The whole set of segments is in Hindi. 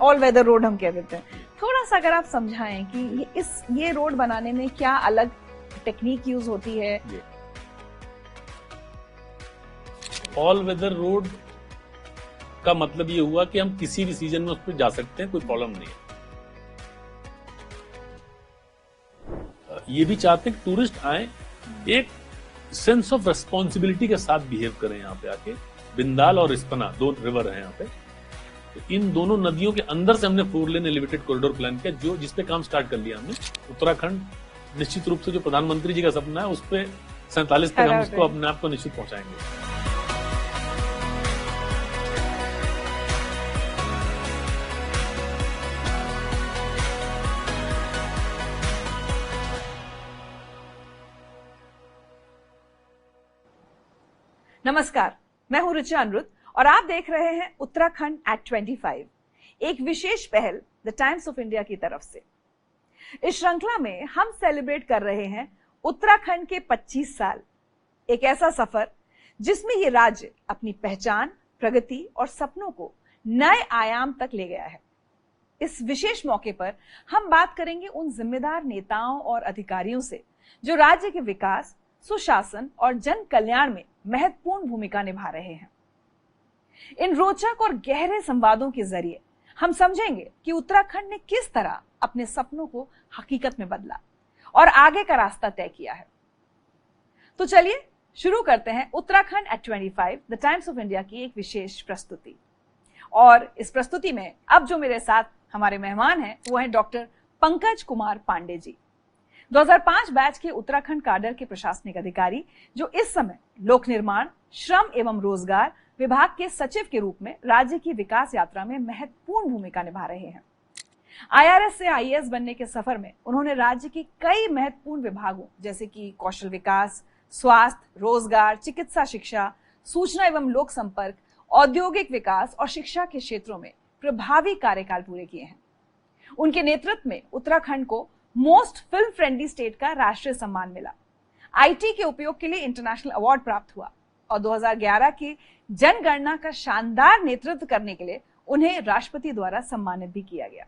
ऑल वेदर रोड हम कह देते हैं। थोड़ा सा अगर आप समझाएं कि ये रोड बनाने में क्या अलग टेक्निक यूज होती है। ऑल वेदर रोड का मतलब ये हुआ कि हम किसी भी सीजन में उस पर जा सकते हैं, कोई प्रॉब्लम नहीं है। ये भी चाहते हैं कि टूरिस्ट आए, एक सेंस ऑफ रेस्पॉन्सिबिलिटी के साथ बिहेव करें। यहाँ पे आके बिंदाल और रिस्पना 2 रिवर हैं यहाँ पे, तो इन दोनों नदियों के अंदर से हमने 4 लेन एलिवेटेड कॉरिडोर प्लान किया, जिसपे काम स्टार्ट कर लिया हमने। उत्तराखंड निश्चित रूप से जो प्रधानमंत्री जी का सपना है, उस पे 47 तक हम उसको अपने आप को निश्चित पहुंचाएंगे। नमस्कार, मैं हूं ऋचा अनिरुद्ध और आप देख रहे हैं उत्तराखंड एट 25, एक विशेष पहल द टाइम्स ऑफ इंडिया की तरफ से। इस श्रृंखला में हम सेलिब्रेट कर रहे हैं उत्तराखंड के 25 साल, एक ऐसा सफर जिसमें ये राज्य अपनी पहचान, प्रगति और सपनों को नए आयाम तक ले गया है। इस विशेष मौके पर हम बात करेंगे उन जिम्मेदार नेताओं और अधिकारियों से जो राज्य के विकास, सुशासन और जन कल्याण में महत्वपूर्ण भूमिका निभा रहे हैं। इन रोचक और गहरे संवादों के जरिए हम समझेंगे कि उत्तराखंड ने किस तरह अपने सपनों को हकीकत में बदला और आगे का रास्ता तय किया है। तो चलिए शुरू करते हैं Uttarakhand at 25 the Times of India की एक विशेष प्रस्तुति। और इस प्रस्तुति में अब जो मेरे साथ हमारे मेहमान हैं वो हैं डॉक्टर पंकज कुमार पांडे जी, 2005 बैच के उत्तराखंड काडर के प्रशासनिक अधिकारी, जो इस समय लोक निर्माण, श्रम एवं रोजगार विभाग के सचिव के रूप में राज्य की विकास यात्रा में महत्वपूर्ण भूमिका निभा रहे हैं। IRS से IAS बनने के सफर में उन्होंने राज्य के कई महत्वपूर्ण विभागों जैसे कि कौशल विकास, स्वास्थ्य, रोजगार, चिकित्सा शिक्षा, सूचना एवं लोक संपर्क, औद्योगिक विकास और शिक्षा के क्षेत्रों में प्रभावी कार्यकाल पूरे किए हैं। उनके नेतृत्व में उत्तराखंड को मोस्ट फिल्म फ्रेंडली स्टेट का राष्ट्रीय सम्मान मिला, IT के उपयोग के लिए इंटरनेशनल अवार्ड प्राप्त हुआ और 2011 की जनगणना का शानदार नेतृत्व करने के लिए उन्हें राष्ट्रपति द्वारा सम्मानित भी किया गया।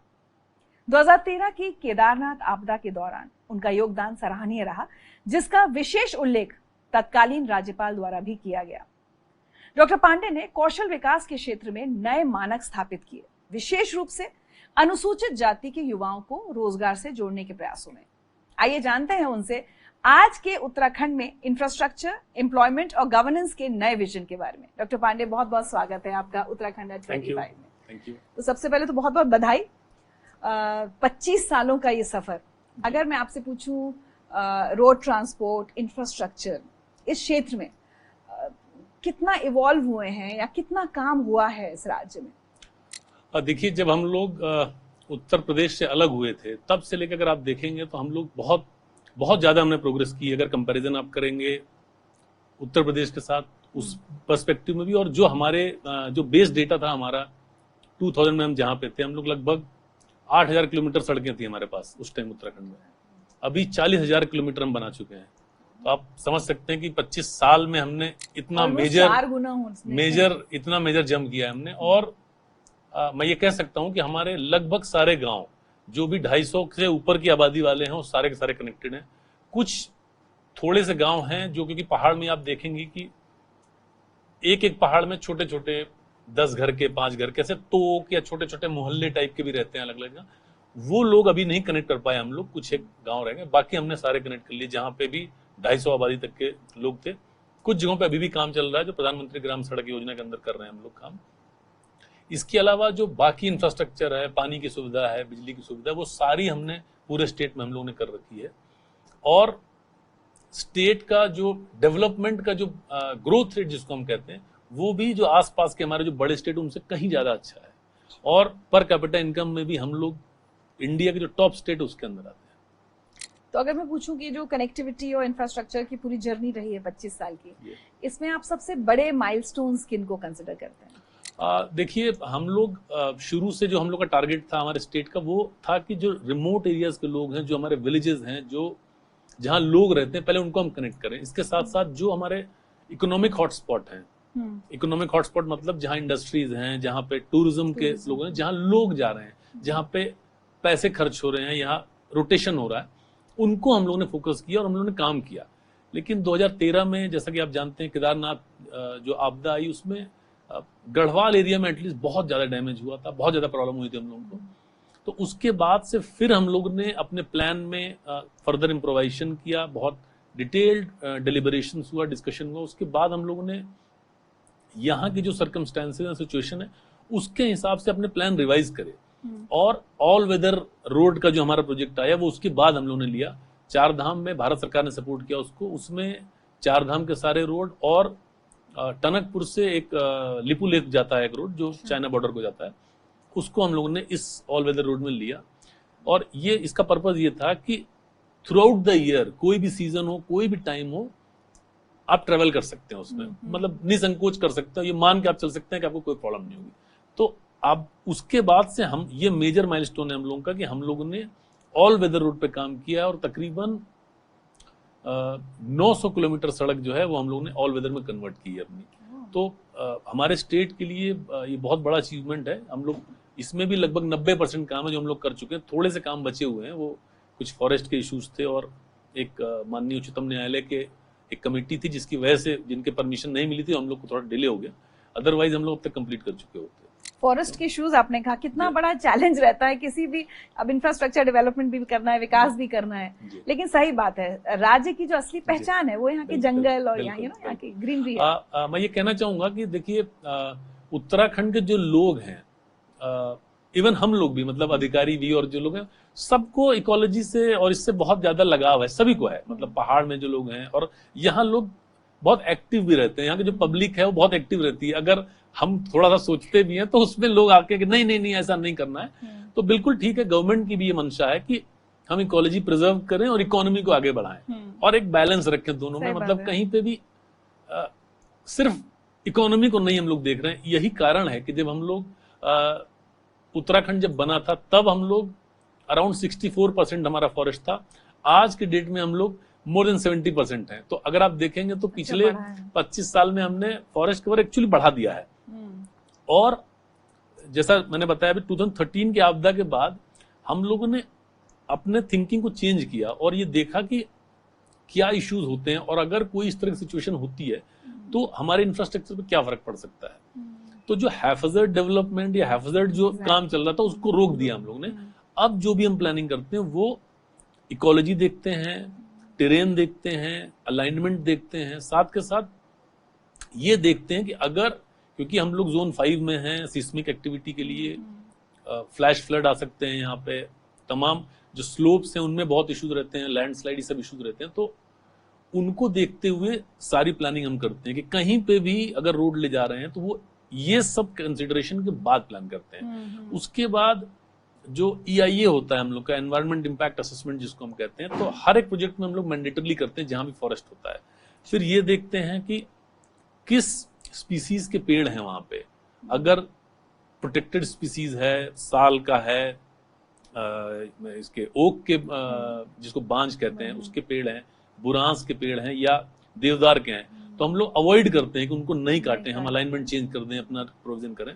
2013 की केदारनाथ आपदा के दौरान उनका योगदान सराहनीय रहा, जिसका विशेष उल्लेख तत्कालीन राज्यपाल द्वारा भी किया गया। डॉक्टर पांडे ने कौशल विकास के क्षेत्र में नए मानक स्थापित किए, विशेष रूप से अनुसूचित जाति के युवाओं को रोजगार से जोड़ने के प्रयासों में। आइए जानते हैं उनसे आज के उत्तराखंड में इंफ्रास्ट्रक्चर, एम्प्लॉयमेंट और गवर्नेंस के नए विजन के बारे में। डॉक्टर पांडे, बहुत बहुत स्वागत है आपका उत्तराखंड एट 25 में। Thank you. तो सबसे पहले तो बहुत बहुत बधाई। 25 सालों का ये सफर, अगर मैं आपसे पूछूं रोड ट्रांसपोर्ट, इंफ्रास्ट्रक्चर, इस क्षेत्र में कितना इवॉल्व हुए हैं या कितना काम हुआ है इस राज्य में? देखिए, जब हम लोग उत्तर प्रदेश से अलग हुए थे तब से लेकर अगर आप देखेंगे तो हम लोग बहुत बहुत ज्यादा हमने प्रोग्रेस की। अगर कंपैरिजन आप करेंगे उत्तर प्रदेश के साथ उस पर्सपेक्टिव में भी, और जो हमारे जो बेस डेटा था हमारा 2000 में हम जहाँ पे थे, हम लोग लगभग 8000 किलोमीटर सड़कें थी हमारे पास उस टाइम उत्तराखंड में। अभी 40,000 किलोमीटर हम बना चुके हैं। तो आप समझ सकते हैं कि 25 साल में हमने इतना मेजर जंप किया है हमने। और मैं ये कह सकता हूं कि हमारे लगभग सारे गांव जो भी 250 से ऊपर की आबादी वाले हैं वो सारे के सारे कनेक्टेड हैं। कुछ थोड़े से गांव हैं जो, क्योंकि पहाड़ में आप देखेंगे कि एक एक पहाड़ में छोटे छोटे 10 घर के, 5 घर के, ऐसे तोक या छोटे छोटे मोहल्ले टाइप के भी रहते हैं अलग अलग। वो लोग अभी नहीं कनेक्ट कर पाए हम लोग, कुछ एक गाँव रह गए, बाकी हमने सारे कनेक्ट कर लिए जहाँ पे भी 250 आबादी तक के लोग थे। कुछ जगहों पे अभी भी काम चल रहा है जो प्रधानमंत्री ग्राम सड़क योजना के अंदर कर रहे हैं हम लोग काम। इसके अलावा जो बाकी इंफ्रास्ट्रक्चर है, पानी की सुविधा है, बिजली की सुविधा है, वो सारी हमने पूरे स्टेट में हम लोगों ने कर रखी है। और स्टेट का जो डेवलपमेंट का जो ग्रोथ रेट जिसको हम कहते हैं, वो भी जो आसपास के हमारे जो बड़े स्टेट उनसे कहीं ज्यादा अच्छा है। और पर कैपिटा इनकम में भी हम लोग इंडिया के जो टॉप स्टेट उसके अंदर आते हैं। तो अगर मैं पूछूं कि जो कनेक्टिविटी और इंफ्रास्ट्रक्चर की पूरी जर्नी रही है 25 साल की, इसमें आप सबसे बड़े माइलस्टोन्स किनको कंसिडर करते हैं? देखिए, हम लोग शुरू से जो हम लोग का टारगेट था हमारे स्टेट का, वो था कि जो रिमोट एरियाज के लोग हैं, जो हमारे विलेजेस हैं, जो जहाँ लोग रहते हैं, पहले उनको हम कनेक्ट करें। इसके साथ साथ जो हमारे इकोनॉमिक हॉटस्पॉट हैं, इकोनॉमिक हॉटस्पॉट मतलब जहां इंडस्ट्रीज हैं, जहां पे टूरिज्म के लोग हैं, जहां लोग जा रहे हैं, जहां पे पैसे खर्च हो रहे हैं, यहाँ रोटेशन हो रहा है, उनको हम लोगों ने फोकस किया और हम लोगों ने काम किया। लेकिन 2013 में जैसा कि आप जानते हैं केदारनाथ जो आपदा आई उसमें गढ़वाल एरिया में एटलीस्ट बहुत ज्यादा डैमेज हुआ था, बहुत ज्यादा प्रॉब्लम हुई थी हम लोगों को। तो उसके बाद से फिर हम लोग ने अपने प्लान में फर्दर इम्प्रोवाइजेशन किया, बहुत डिटेल्ड डिलिबरेशन हुआ, डिस्कशन हुआ। उसके बाद हम लोगों ने यहाँ की जो सर्कमस्टेंसेज है, सिचुएशन है, उसके हिसाब से अपने प्लान रिवाइज करे और ऑल वेदर रोड का जो हमारा प्रोजेक्ट आया वो उसके बाद हम लोगों ने लिया। चार धाम में भारत सरकार ने सपोर्ट किया उसको, उसमें चार धाम के सारे रोड और टनकपुर से एक लिपू लेक जाता है एक रोड जो चाइना बॉर्डर को जाता है, उसको हम लोगों ने इस ऑल वेदर रोड में लिया। और ये इसका पर्पज ये था कि थ्रू आउट द ईयर कोई भी सीजन हो, कोई भी टाइम हो, आप ट्रेवल कर सकते हैं उसमें, मतलब निसंकोच कर सकते हैं, ये मान के आप चल सकते हैं कि आपको कोई प्रॉब्लम नहीं होगी। तो अब उसके बाद से हम ये मेजर माइलस्टोन है हम लोगों का कि हम लोगों ने ऑल वेदर रोड पे काम किया और तकरीबन 900 किलोमीटर सड़क जो है वो हम लोगों ने ऑल वेदर में कन्वर्ट की है अपनी। तो हमारे स्टेट के लिए ये बहुत बड़ा अचीवमेंट है। हम लोग इसमें भी लगभग 90% काम है जो हम लोग कर चुके हैं, थोड़े से काम बचे हुए हैं, वो कुछ फॉरेस्ट के इश्यूज थे और एक माननीय उच्चतम न्यायालय के एक कमेटी थी जिसकी वजह से जिनके परमिशन नहीं मिली थी हम लोग को थोड़ा डिले हो गया, अदरवाइज हम लोग अब तक कंप्लीट कर चुके होते। फॉरेस्ट के इश्यूज आपने कहा, कितना बड़ा चैलेंज रहता है किसी भी, अब इंफ्रास्ट्रक्चर डेवलपमेंट भी करना है, विकास भी करना है, लेकिन सही बात है राज्य की जो असली पहचान है वो यहाँ के जंगल और यहाँ की ग्रीनरी है। मैं ये कहना चाहूंगा कि देखिए उत्तराखंड के जो लोग हैं, इवन हम लोग भी, मतलब अधिकारी भी और जो लोग हैं, सबको इकोलॉजी से और इससे बहुत ज्यादा लगाव है, सभी को है। मतलब पहाड़ में जो लोग हैं और यहाँ लोग बहुत एक्टिव भी रहते हैं, यहाँ की जो पब्लिक है वो बहुत एक्टिव रहती है। अगर हम थोड़ा सा सोचते भी हैं तो उसमें लोग आके कि नहीं नहीं नहीं ऐसा नहीं करना है, तो बिल्कुल ठीक है। गवर्नमेंट की भी ये मंशा है कि हम इकोलॉजी प्रिजर्व करें और इकोनॉमी को आगे बढ़ाएं और एक बैलेंस रखें दोनों में। मतलब कहीं पे भी सिर्फ इकोनॉमी को नहीं हम लोग देख रहे हैं। यही कारण है कि जब हम लोग उत्तराखंड जब बना था तब हम लोग अराउंड 64% हमारा फॉरेस्ट था, आज के डेट में हम लोग मोर देन 70% है। तो अगर आप देखेंगे तो पिछले 25 साल में हमने फॉरेस्ट कवर एक्चुअली बढ़ा दिया है। और जैसा मैंने बताया अभी 2013 के आपदा के बाद हम लोगों ने अपने थिंकिंग को चेंज किया और ये देखा कि क्या इश्यूज होते हैं और अगर कोई इस तरह की सिचुएशन होती है तो हमारे इंफ्रास्ट्रक्चर पे क्या फर्क पड़ सकता है। तो जो हैफजर्ड डेवलपमेंट या हैफजर्ड जो काम चल रहा था उसको रोक दिया हम लोग ने। अब जो भी हम प्लानिंग करते हैं वो इकोलॉजी देखते हैं, टेरेन देखते हैं, अलाइनमेंट देखते हैं, साथ के साथ ये देखते हैं कि अगर, क्योंकि हम लोग जोन 5 में हैं, सिस्मिक एक्टिविटी के लिए फ्लैश फ्लड आ सकते हैं, यहाँ पे तमाम जो स्लोप्स हैं उनमें बहुत इश्यूज रहते हैं, लैंडस्लाइड, ये सब इश्यूज रहते हैं। तो उनको देखते हुए सारी प्लानिंग हम करते हैं कि कहीं पे भी अगर रोड ले जा रहे हैं तो वो ये सब कंसिडरेशन के बाद प्लान करते हैं। उसके बाद जो EIA होता है हम लोग का, एनवायरमेंट इम्पैक्ट असेसमेंट जिसको हम कहते हैं, तो हर एक प्रोजेक्ट में हम लोग मैंडेटरली करते हैं जहां भी फॉरेस्ट होता है। फिर ये देखते हैं कि किस स्पीसीज के पेड़ हैं वहां पे। अगर प्रोटेक्टेड स्पीसीज है, साल का है, इसके ओक के जिसको बांज कहते हैं उसके पेड़ हैं, बुरांस के पेड़ हैं या देवदार के हैं, तो हम लोग अवॉइड करते हैं कि उनको नहीं काटें, हम अलाइनमेंट चेंज कर दें, अपना प्रोविजन करें।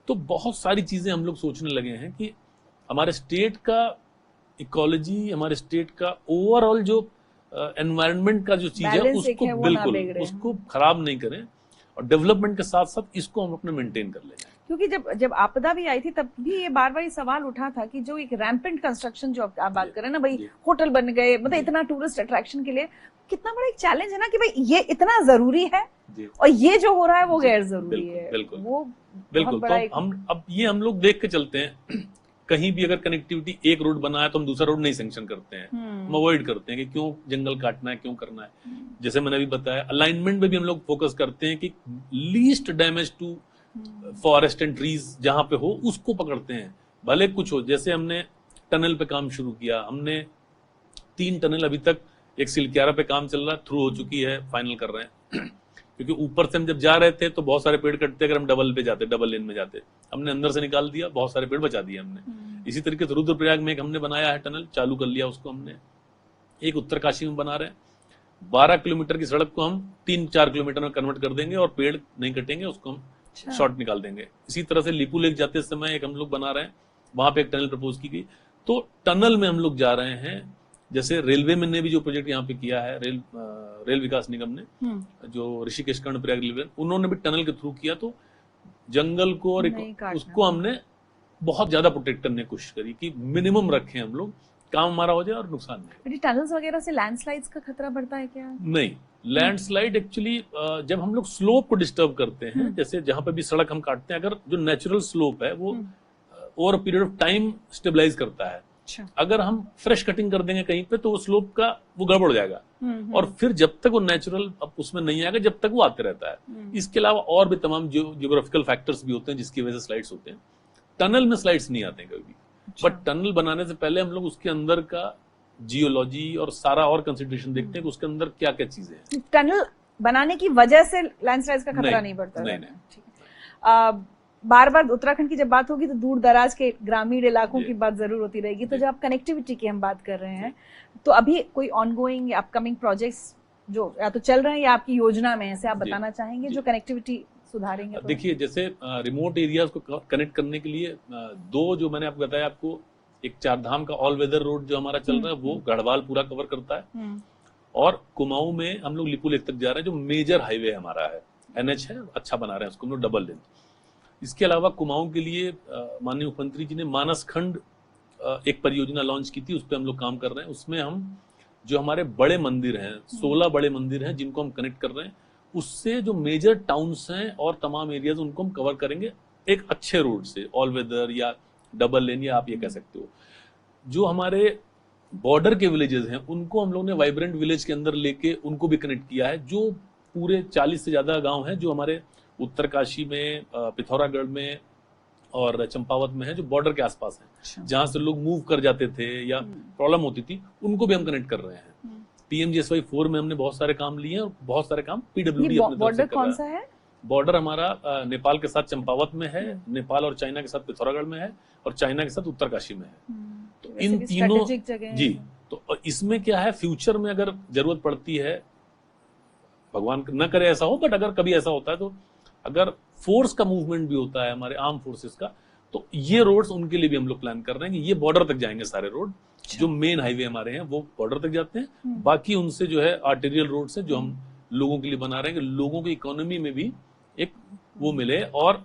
तो बहुत सारी चीजें हम लोग सोचने लगे हैं कि हमारे स्टेट का इकोलॉजी, हमारे स्टेट का ओवरऑल जो एनवायरनमेंट का जो चीज है उसको बिल्कुल उसको खराब नहीं करें और डेवलपमेंट के साथ साथ इसको हम अपने मेंटेन कर लें। क्योंकि जब आपदा भी आई थी तब भी ये बार बार सवाल उठा था कि जो एक रैम्पेंट कंस्ट्रक्शन जो आप बात करें ना भाई, होटल बन गए, मतलब इतना टूरिस्ट अट्रैक्शन के लिए कितना बड़ा एक चैलेंज है ना कि भाई ये इतना जरूरी है और ये जो हो रहा है वो गैर जरूरी है। बिल्कुल वो बिल्कुल। तो हम अब ये हम लोग देख के चलते हैं, कहीं भी अगर कनेक्टिविटी एक रोड बना है तो हम दूसरा रोड नहीं सैंक्शन करते हैं, हम अवॉइड करते हैं कि क्यों जंगल काटना है, क्यों करना है। जैसे मैंने अभी बताया, अलाइनमेंट में भी हम लोग फोकस करते हैं कि least damage to forest and trees जहां पे हो उसको पकड़ते हैं, भले कुछ हो। जैसे हमने टनल पे काम शुरू किया, हमने 3 टनल अभी तक, एक सिलक्यारा पे काम चल रहा है, थ्रू हो चुकी है, फाइनल कर रहे हैं क्योंकि ऊपर से हम जब जा रहे थे तो बहुत सारे पेड़ कटते, अगर हम डबल पे जाते, डबल लेन में जाते, हमने अंदर से निकाल दिया, बहुत सारे पेड़ बचा दिए हमने। इसी तरीके से रुद्रप्रयाग में एक हमने बनाया है टनल, चालू कर लिया उसको हमने। एक उत्तरकाशी में बना रहे हैं, 12 किलोमीटर की सड़क को हम 3-4 किलोमीटर में कन्वर्ट कर देंगे और पेड़ नहीं कटेंगे, उसको हम शॉर्ट निकाल देंगे। इसी तरह से लिपू लेक जाते समय एक हम लोग बना रहे हैं, वहां पे एक टनल प्रपोज की गई। तो टनल में हम लोग जा रहे हैं, जैसे रेलवे में ने भी जो प्रोजेक्ट यहाँ पे किया है, रेल विकास निगम ने, जो ऋषिकेश कर्णप्रयाग रेलवे, उन्होंने भी टनल के थ्रू किया। तो जंगल को और उसको हमने बहुत ज्यादा प्रोटेक्ट करने की कोशिश करी कि मिनिमम रखें हम लोग, काम हमारा हो जाए और नुकसान नहीं। टनल्स वगैरह से लैंडस्लाइड्स का खतरा बढ़ता है क्या? नहीं, लैंडस्लाइड एक्चुअली जब हम लोग स्लोप को डिस्टर्ब करते हैं, जैसे जहां पे भी सड़क हम काटते हैं, अगर जो नेचुरल स्लोप है वो over period of time stabilise करता है। अगर हम फ्रेश कटिंग कर देंगे कहीं पे तो वो स्लोप का वो गड़बड़ हो जाएगा, और फिर जब तक वो नेचुरल उसमें नहीं आएगा, जब तक वो आते रहता है। इसके अलावा और भी तमाम जियोग्राफिकल फैक्टर्स भी होते हैं जिसकी वजह से स्लाइड्स होते हैं। टनल में स्लाइड्स नहीं आते हैं कभी भी, बट टनल बनाने से पहले हम लोग उसके अंदर का जियोलॉजी और सारा और कंसिडरेशन देखते हैं कि उसके अंदर क्या क्या चीजें हैं। टनल बनाने की वजह से लैंडस्लाइड्स का खतरा नहीं बढ़ता? नहीं। बार बार उत्तराखंड की जब बात होगी तो दूर दराज के ग्रामीण इलाकों की बात जरूर होती रहेगी। तो जब आप कनेक्टिविटी की हम बात कर रहे हैं, तो अभी कोई ऑनगोइंग या अपकमिंग प्रोजेक्ट्स जो या तो चल रहे हैं या आपकी योजना में है, आप बताना चाहेंगे जो कनेक्टिविटी सुधारेंगे? देखिए, जैसे रिमोट एरियाज को कनेक्ट करने के लिए दो जो मैंने आपको बताया, आपको एक चारधाम का ऑल वेदर रोड जो हमारा चल रहा है वो गढ़वाल पूरा कवर करता है, और कुमाऊं में हम लोग लिपू लेक तक जा रहे हैं जो मेजर हाईवे हमारा है, NH है, अच्छा बना रहे हैं उसको हम लोग डबल लेन। इसके अलावा कुमाऊं के लिए माननीय मुख्यमंत्री जी ने मानस खंड एक परियोजना लॉन्च की थी, उस पर हम लोग काम कर रहे हैं। उसमें हम जो हमारे बड़े मंदिर हैं, 16 बड़े मंदिर हैं जिनको हम कनेक्ट कर रहे हैं, उससे जो मेजर टाउन्स हैं और तमाम एरियाज उनको हम कवर करेंगे एक अच्छे रोड से, ऑल वेदर या डबल लेन, या आप ये कह सकते हो। जो हमारे बॉर्डर के विलेजेस हैं उनको हम लोग ने वाइब्रेंट विलेज के अंदर लेके उनको भी कनेक्ट किया है। जो पूरे 40 से ज्यादा गांव हैं जो हमारे उत्तरकाशी में, पिथौरागढ़ में और चंपावत में है, जो बॉर्डर के आसपास हैं, जहां से लोग मूव कर जाते थे या प्रॉब्लम होती थी, उनको भी हम कनेक्ट कर रहे हैं। PMGSY 4 में हमने बहुत सारे काम लिए हैं और बहुत सारे काम PWD अपने बॉर्डर कौन सा है? बॉर्डर हमारा नेपाल के साथ चंपावत में है, नेपाल और चाइना के साथ पिथौरागढ़ में है, और चाइना के साथ उत्तरकाशी में है। तो इन तीनों जी, तो इसमें क्या है, फ्यूचर में अगर जरूरत पड़ती है, भगवान न करे ऐसा हो, बट अगर कभी ऐसा होता है तो अगर फोर्स का मूवमेंट भी होता है हमारे आर्म फोर्सेस का, तो ये रोड्स उनके लिए भी हम लोग प्लान कर रहे हैं कि ये बॉर्डर तक जाएंगे सारे रोड। जो मेन हाईवे हमारे हैं वो बॉर्डर तक जाते हैं, बाकी उनसे जो है आर्टेरियल रोड्स हैं जो हम लोगों के लिए बना रहे हैं कि लोगों की इकोनॉमी में भी एक वो मिले। और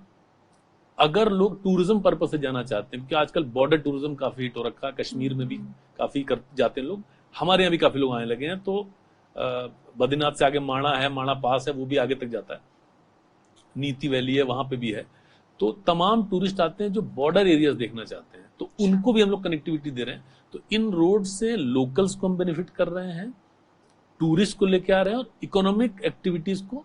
अगर लोग टूरिज्म पर्पज से जाना चाहते हैं, क्योंकि आजकल बॉर्डर टूरिज्म काफी हिट हो रखा है, कश्मीर में भी काफी जाते हैं लोग, हमारे यहाँ भी काफी लोग आने लगे हैं। तो बद्रीनाथ से आगे माणा है, माणा पास है, वो भी आगे तक जाता है, नीति वैली है, वहां पे भी है। तो तमाम टूरिस्ट आते हैं जो बॉर्डर एरियाज देखना चाहते हैं, तो उनको भी हम लोग कनेक्टिविटी दे रहे हैं। तो इन रोड से लोकल्स को हम बेनिफिट कर रहे हैं, टूरिस्ट को लेके आ रहे हैं, और इकोनॉमिक एक्टिविटीज को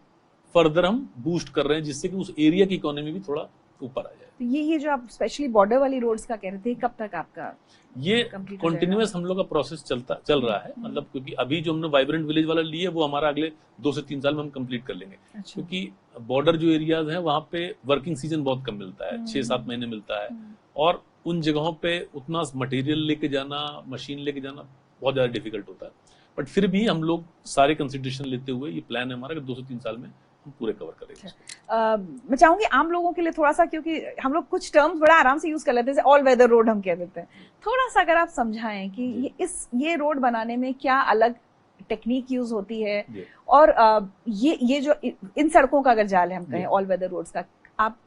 फर्दर हम बूस्ट कर रहे हैं, जिससे कि उस एरिया की इकोनॉमी भी थोड़ा ऊपर आ जाए। तो ये जो आप स्पेशली बॉर्डर वाली रोड्स का कह रहे थे, कब तक आपका ये कंटिन्यूअस हम लोग का प्रोसेस चल रहा है, मतलब क्योंकि अभी जो हमने वाइब्रेंट विलेज वाला लिए वो हमारा अगले 2 से 3 साल में हम कंप्लीट कर लेंगे। क्योंकि बॉर्डर जो एरियाज हैं वहां पे वर्किंग सीजन बहुत कम मिलता है, 6-7 महीने मिलता है, और उन जगहों पे उतना मटेरियल लेके जाना, मशीन लेके जाना बहुत ज्यादा डिफिकल्ट होता है। बट फिर भी हम लोग सारे कंसिडरेशन लेते हुए ये प्लान है हमारा कि 2 से 3 साल में हम पूरे कवर करेंगे। मैं चाहूंगी आम लोगों के लिए थोड़ा सा, क्योंकि हम लोग कुछ टर्म्स बड़ा आराम से यूज कर लेते हैं, जैसे ऑल वेदर रोड हम कह देते हैं, थोड़ा सा अगर आप समझाएं कि ये रोड बनाने में क्या अलग टेक्निक यूज होती है, और ये जो इन सड़कों का अगर जाल है हम कहें ऑल वेदर रोड्स का, आप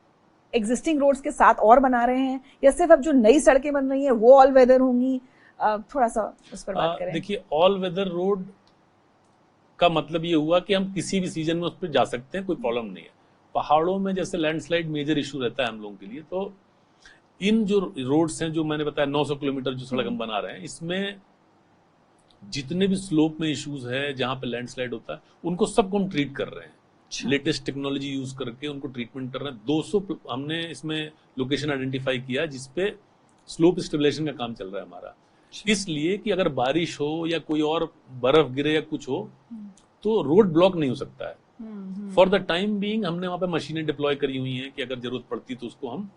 एग्जिस्टिंग रोड्स के साथ और बना रहे हैं या सिर्फ अब जो नई सड़कें बन रही हैं वो ऑल वेदर होंगी? थोड़ा सा उस पर बात करें। देखिए, ऑल वेदर रोड का मतलब ये हुआ कि हम किसी भी सीजन में उस पर जा सकते हैं, कोई प्रॉब्लम नहीं है। पहाड़ों में जैसे लैंडस्लाइड मेजर इशू रहता है हम लोगों के लिए, तो इन जो रोड्स हैं जो मैंने बताया 900 किलोमीटर जो सड़क हम बना रहे हैं, इसमें जितने भी स्लोप में इश्यूज है, जहां पे लैंडस्लाइड होता है, उनको सबको हम ट्रीट कर रहे हैं। लेटेस्ट टेक्नोलॉजी यूज करके उनको ट्रीटमेंट कर रहे हैं। 200 हमने इसमें लोकेशन आइडेंटिफाई किया जिसपे स्लोप स्टेबलाइजेशन का काम चल रहा है हमारा, इसलिए कि अगर बारिश हो या कोई और बर्फ गिरे या कुछ हो तो रोड ब्लॉक नहीं हो सकता है। फॉर द टाइम बीइंग हमने वहां पे मशीनें डिप्लॉय करी हुई हैं कि अगर जरूरत पड़ती तो उसको हम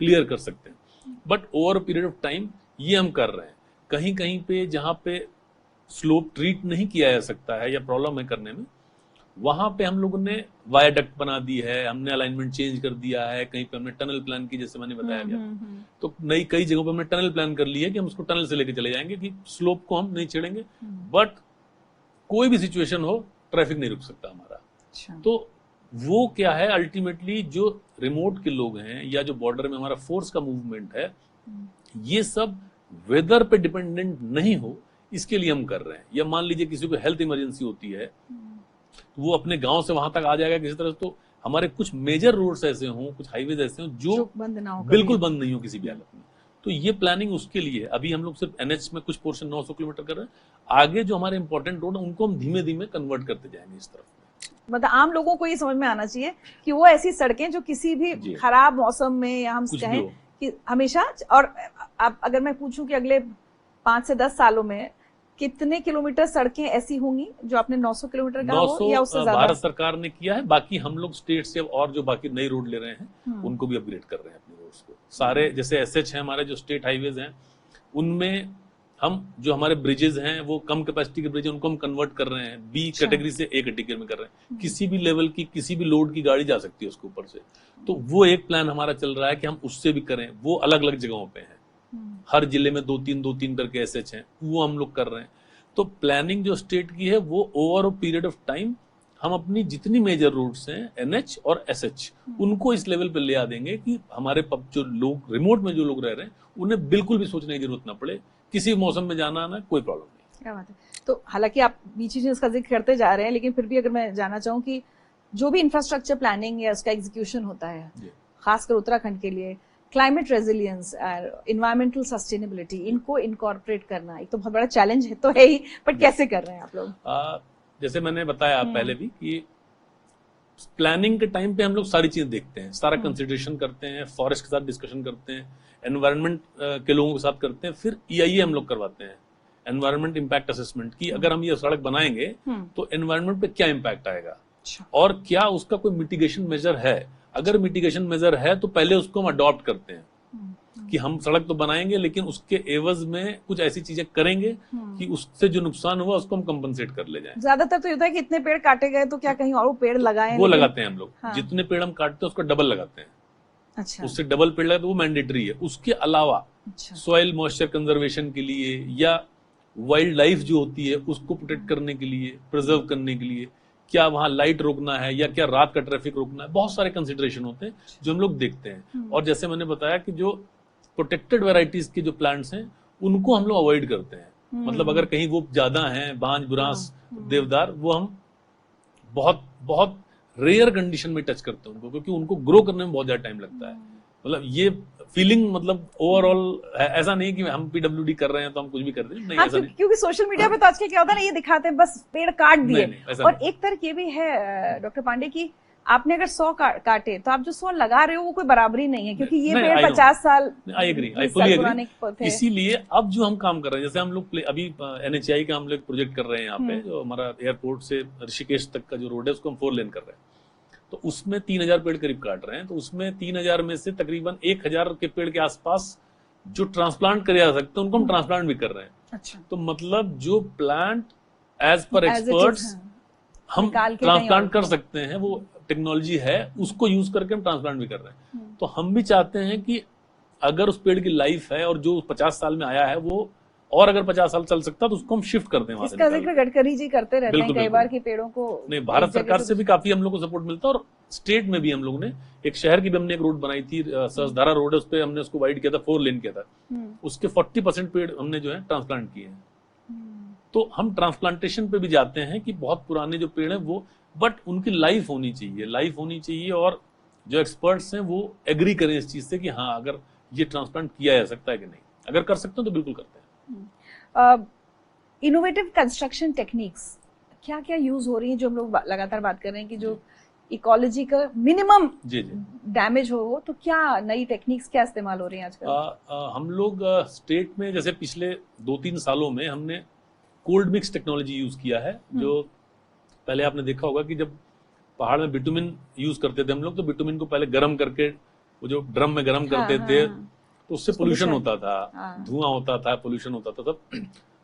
क्लियर कर सकते हैं। But over period of time ये हम कर रहे हैं। कहीं कहीं पे जहां पे स्लोप ट्रीट नहीं किया जा सकता है या प्रॉब्लम है करने में, वहां पे हम लोगों ने वायाडक्ट बना दी है, हमने अलाइनमेंट चेंज कर दिया है, कहीं पे हमने टनल प्लान की, जैसे मैंने बताया गया। तो कई जगहों पे हमने टनल प्लान कर ली है कि हम उसको टनल से लेके चले जाएंगे, कि स्लोप को हम नहीं छेड़ेंगे, बट कोई भी सिचुएशन हो ट्रैफिक नहीं रुक सकता हमारा। तो वो क्या है, अल्टीमेटली जो रिमोट के लोग हैं या जो बॉर्डर में हमारा फोर्स का मूवमेंट है, ये सब वेदर पे डिपेंडेंट नहीं हो, इसके लिए हम कर रहे हैं। या मान लीजिए किसी को हेल्थ इमरजेंसी होती है, तो वो अपने गांव से वहां तक आ जाएगा किसी तरह से। तो हमारे कुछ मेजर रोड्स ऐसे हों, कुछ हाईवेज ऐसे हों जो बंद ना हो, बिल्कुल बंद नहीं हो किसी भी हालत में, तो ये प्लानिंग उसके लिए। अभी हम लोग सिर्फ एनएच में कुछ पोर्शन 900 किलोमीटर कर रहे हैं, आगे जो हमारे इंपॉर्टेंट रोड है उनको हम धीमे धीमे कन्वर्ट करते जाएंगे इस तरफ। मतलब आम लोगों को ये समझ में आना चाहिए कि वो ऐसी सड़कें जो किसी भी खराब मौसम में, या हम कहें कि हमेशा, और अब अगर मैं पूछूं कि अगले 5 से 10 सालों में कितने किलोमीटर सड़कें ऐसी होंगी जो आपने 900 किलोमीटर का हो या उससे ज्यादा? भारत सरकार ने किया है, बाकी हम लोग स्टेट से और जो बाकी नई रोड ले रहे हैं उनको भी अपग्रेड कर रहे हैं अपने रोड्स को। सारे जैसे एसएच है हमारे जो स्टेट हाईवेज हैं, उनमें हम जो हमारे ब्रिजेस हैं वो कम कैपेसिटी के ब्रिज हैं, उनको हम कन्वर्ट कर रहे हैं, बी कैटेगरी से ए कैटेगरी में कर रहे हैं। किसी भी लेवल की, किसी भी लोड की गाड़ी जा सकती है उसके ऊपर से। तो वो एक प्लान हमारा चल रहा है कि हम उससे भी करें। वो अलग अलग जगहों पे हैं, हर जिले में 2-3 करके एसएच हैं, वो हम लोग कर रहे हैं। तो प्लानिंग जो स्टेट की है वो over a period of time हम अपनी जितनी मेजर रूट्स हैं एनएच और एसएच, उनको इस लेवल पे ले आ देंगे कि हमारे जो लोग रिमोट में जो लोग रह रहे हैं उन्हें बिल्कुल भी सोचने की जरूरत ना पड़े, किसी मौसम में जाना आना कोई प्रॉब्लम नहीं। क्या बात है। तो हालांकि आप बीच में इसका जिक्र करते जा रहे हैं, लेकिन फिर भी अगर मैं जानना चाहूँ कि जो भी इंफ्रास्ट्रक्चर प्लानिंग या उसका एग्जीक्यूशन होता है, खासकर उत्तराखंड के लिए, क्लाइमेट रेजिलियंस और इन्वायरमेंटल सस्टेनेबिलिटी, इनको इनकॉर्पोरेट करना एक तो बहुत बड़ा चैलेंज है तो है ही, बट कैसे कर रहे हैं आप लोग? जैसे मैंने बताया पहले भी कि प्लानिंग के टाइम पे हम लोग सारी चीजें देखते हैं, सारा कंसिडरेशन करते हैं, फॉरेस्ट के साथ डिस्कशन करते हैं, एनवायरनमेंट के लोगों के साथ करते हैं, फिर EIA हम लोग करवाते हैं, एनवायरनमेंट इम्पैक्ट असेसमेंट की। अगर हम ये सड़क बनाएंगे तो एनवायरनमेंट पे क्या इम्पैक्ट आएगा और क्या उसका कोई मिटिगेशन मेजर है। अगर मिटिगेशन मेजर है तो पहले उसको हम अडॉप्ट करते हैं कि हम सड़क तो बनाएंगे लेकिन उसके एवज में कुछ ऐसी चीजें करेंगे कि उससे जो नुकसान हुआ उसको हम कंपनसेट कर ले जाएं। ज्यादातर तो ये होता है कि इतने पेड़ काटे गए तो क्या कहीं और वो पेड़ लगाएं, वो लगाते हैं हम लोग। जितने पेड़ हम काटते हैं उसका डबल लगाते हैं। अच्छा। उससे डबल पेड़ लगा तो वो मैंडेटरी है। उसके अलावा सॉइल मॉइस्चर कंजर्वेशन के लिए या वाइल्ड लाइफ जो होती है उसको प्रोटेक्ट करने के लिए, प्रिजर्व करने के लिए, क्या वहां लाइट रोकना है या क्या रात का ट्रैफिक रोकना है, बहुत सारे कंसिडरेशन होते हैं जो हम लोग देखते हैं। और जैसे मैंने बताया कि जो प्रोटेक्टेड वैरायटीज के जो प्लांट्स हैं उनको हम लोग अवॉइड करते हैं। मतलब अगर कहीं वो ज्यादा हैं, बांज, बुरांस, देवदार, वो हम बहुत बहुत रेयर कंडीशन में टच करते हैं उनको, क्योंकि उनको ग्रो करने में बहुत ज्यादा टाइम लगता है। मतलब ये फीलिंग, मतलब ओवरऑल ऐसा नहीं कि हम PWD कर रहे हैं तो हम कुछ भी कर रहे हैं, नहीं, ऐसा नहीं। क्योंकि सोशल मीडिया पे तो आजकल क्या होता है ना, ये दिखाते हैं बस पेड़ काट दिए। और एक तरह ये भी है डॉक्टर पांडे की, आपने अगर 100 काटे तो आप जो 100 लगा रहे हो वो कोई बराबरी नहीं है, क्योंकि ये पेड़ 50 साल, I agree, I fully agree. इसीलिए अब जो हम काम कर रहे हैं, जैसे हम लोग अभी NHAI का हम लोग प्रोजेक्ट कर रहे हैं यहाँ पे, जो हमारा एयरपोर्ट से ऋषिकेश तक का जो रोड है उसको हम 4 लेन कर रहे हैं। तो उसमें 3000 पेड़ करीब काट रहे हैं। तो उसमें 3000 में से तकरीबन 1000 के पेड़ के आसपास जो ट्रांसप्लांट करे जा सकते हैं उनको हम ट्रांसप्लांट भी कर रहे हैं। अच्छा। तो मतलब जो प्लांट एज पर एक्सपर्ट्स हम ट्रांसप्लांट कर सकते हैं, वो टेक्नोलॉजी है, उसको यूज करके हम ट्रांसप्लांट भी कर रहे हैं। तो हम भी चाहते हैं कि अगर उस पेड़ की लाइफ है और जो 50 साल में आया है वो और अगर 50 साल चल सकता तो उसको हम शिफ्ट कर दें वहां से। इसका जिक्र गडकरी जी करते रहते हैं कई बार कि पेड़ों को, नहीं, भारत सरकार से भी काफी हम लोग को सपोर्ट मिलता है। और स्टेट में भी हम लोगों ने एक शहर की भी हमने एक रोड बनाई थी, सहस्त्रधारा रोड है, उस पर हमने उसको वाइड किया था, 4 लेन किया था। उसके 40% पेड़ हमने जो है ट्रांसप्लांट किए हैं। तो हम ट्रांसप्लांटेशन पे भी जाते हैं कि बहुत पुराने जो पेड़ हैं वो, बट उनकी लाइफ होनी चाहिए और जो एक्सपर्ट्स हैं वो एग्री करें इस चीज से कि हाँ, अगर ये ट्रांसप्लांट किया जा सकता है कि नहीं। अगर कर सकते हैं तो बिल्कुल करते हैं। इनोवेटिव कंस्ट्रक्शन टेक्निक्स क्या क्या यूज हो रही हैं, जो हम लोग लगातार बात कर रहे हैं कि जो इकोलॉजी का मिनिमम डैमेज हो, तो क्या नई टेक्निक्स क्या इस्तेमाल हो रही हैं आजकल? हम लोग स्टेट में जैसे पिछले 2-3 सालों में हमने कोल्ड मिक्स टेक्नोलॉजी यूज किया है। जो पहले आपने देखा होगा कि जब पहाड़ में बिटुमिन यूज करते थे हम लोग, तो बिटुमिन को पहले गर्म करके वो जो ड्रम में गर्म करते थे, तो उससे पोल्यूशन होता था, धुआं होता था, पोल्यूशन होता था सब।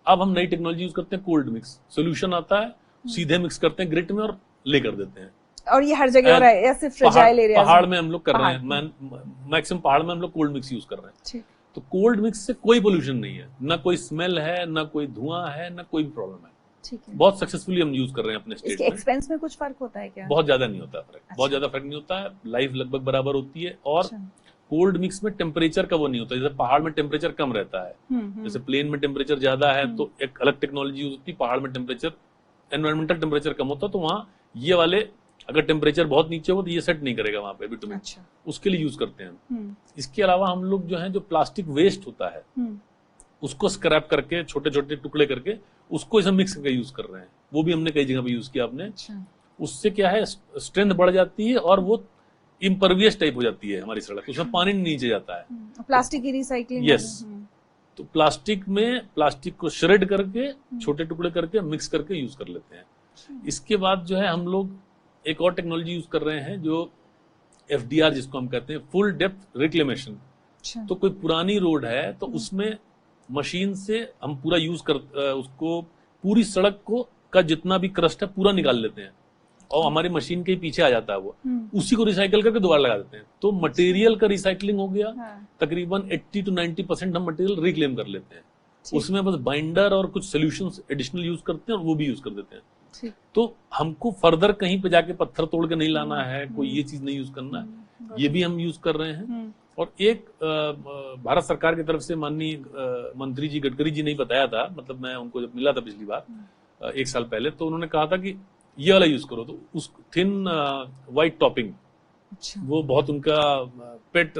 अब हम नई टेक्नोलॉजी यूज करते हैं, कोल्ड मिक्स सोल्यूशन आता है, सीधे मिक्स करते हैं ग्रिट में और ले कर देते हैं। और ये हर जगह हो रहा है या सिर्फ फ्रेजाइल एरिया? पहाड़ में हम लोग कर रहे हैं, मैक्सिमम पहाड़ में हम लोग कोल्ड मिक्स यूज कर रहे हैं। तो कोल्ड मिक्स से कोई पोल्यूशन नहीं है, ना कोई स्मेल है, ना कोई धुआं है, ना कोई भी प्रॉब्लम है। बहुत सक्सेसफुली हम यूज कर रहे हैं अपने स्टेट में। एक्सपेंस में कुछ फर्क होता है क्या? बहुत ज्यादा नहीं होता फर्क, बहुत ज्यादा फर्क नहीं होता है, लाइफ लगभग बराबर होती है। और कोल्ड मिक्स में टेम्परेचर का वो नहीं होता, जैसे पहाड़ में टेम्परेचर कम रहता है, जैसे प्लेन में टेम्परेचर ज्यादा है तो एक अलग टेक्नोलॉजी यूज होती है, पहाड़ में टेम्परेचर एनवायरमेंटल टेम्परेचर कम होता है, तो वहाँ ये वाले अगर टेम्परेचर बहुत नीचे हो तो ये सेट नहीं करेगा वहाँ पे बिटुमिन, उसके लिए यूज करते हैं। इसके अलावा हम लोग जो है, जो प्लास्टिक वेस्ट होता है उसको स्क्रैप करके छोटे छोटे टुकड़े करके उसको इसमें मिक्स करके यूज कर रहे हैं, वो भी हमने कई जगह पे यूज किया अपने। उससे क्या है, स्ट्रेंथ बढ़ जाती है और वो इम्परवियस टाइप हो जाती है हमारी सड़क, उसमें पानी नीचे जाता है। प्लास्टिक की रिसाइकलिंग। यस, तो प्लास्टिक को श्रेड करके छोटे टुकड़े करके मिक्स करके यूज कर लेते हैं। इसके बाद जो है हम लोग एक और टेक्नोलॉजी यूज कर रहे हैं जो FDR जिसको हम कहते हैं, फुल डेप्थ रिक्लेमेशन। तो कोई पुरानी रोड है तो उसमें मशीन से हम पूरा यूज कर उसको पूरी सड़क को का जितना भी क्रस्ट है पूरा निकाल लेते हैं और हमारी मशीन के पीछे आ जाता है वो, उसी को रिसाइकल करके दोबारा लगा देते हैं। तो मटेरियल का रिसाइकलिंग हो गया। तकरीबन 80 to 90% हम मटेरियल रिक्लेम कर लेते हैं, उसमें बस बाइंडर और कुछ सोल्यूशंस एडिशनल यूज करते हैं और वो भी यूज कर देते हैं। तो हमको फर्दर कहीं पे जाके पत्थर तोड़ के नहीं लाना है, कोई ये चीज नहीं यूज करना है, ये भी हम यूज कर रहे हैं। और एक भारत सरकार की तरफ से माननीय मंत्री जी गडकरी जी ने बताया था, मतलब मैं उनको जब मिला था पिछली बार 1 साल पहले, तो उन्होंने कहा था कि ये वाला यूज करो, तो उस थिन व्हाइट टॉपिंग, वो बहुत उनका पेट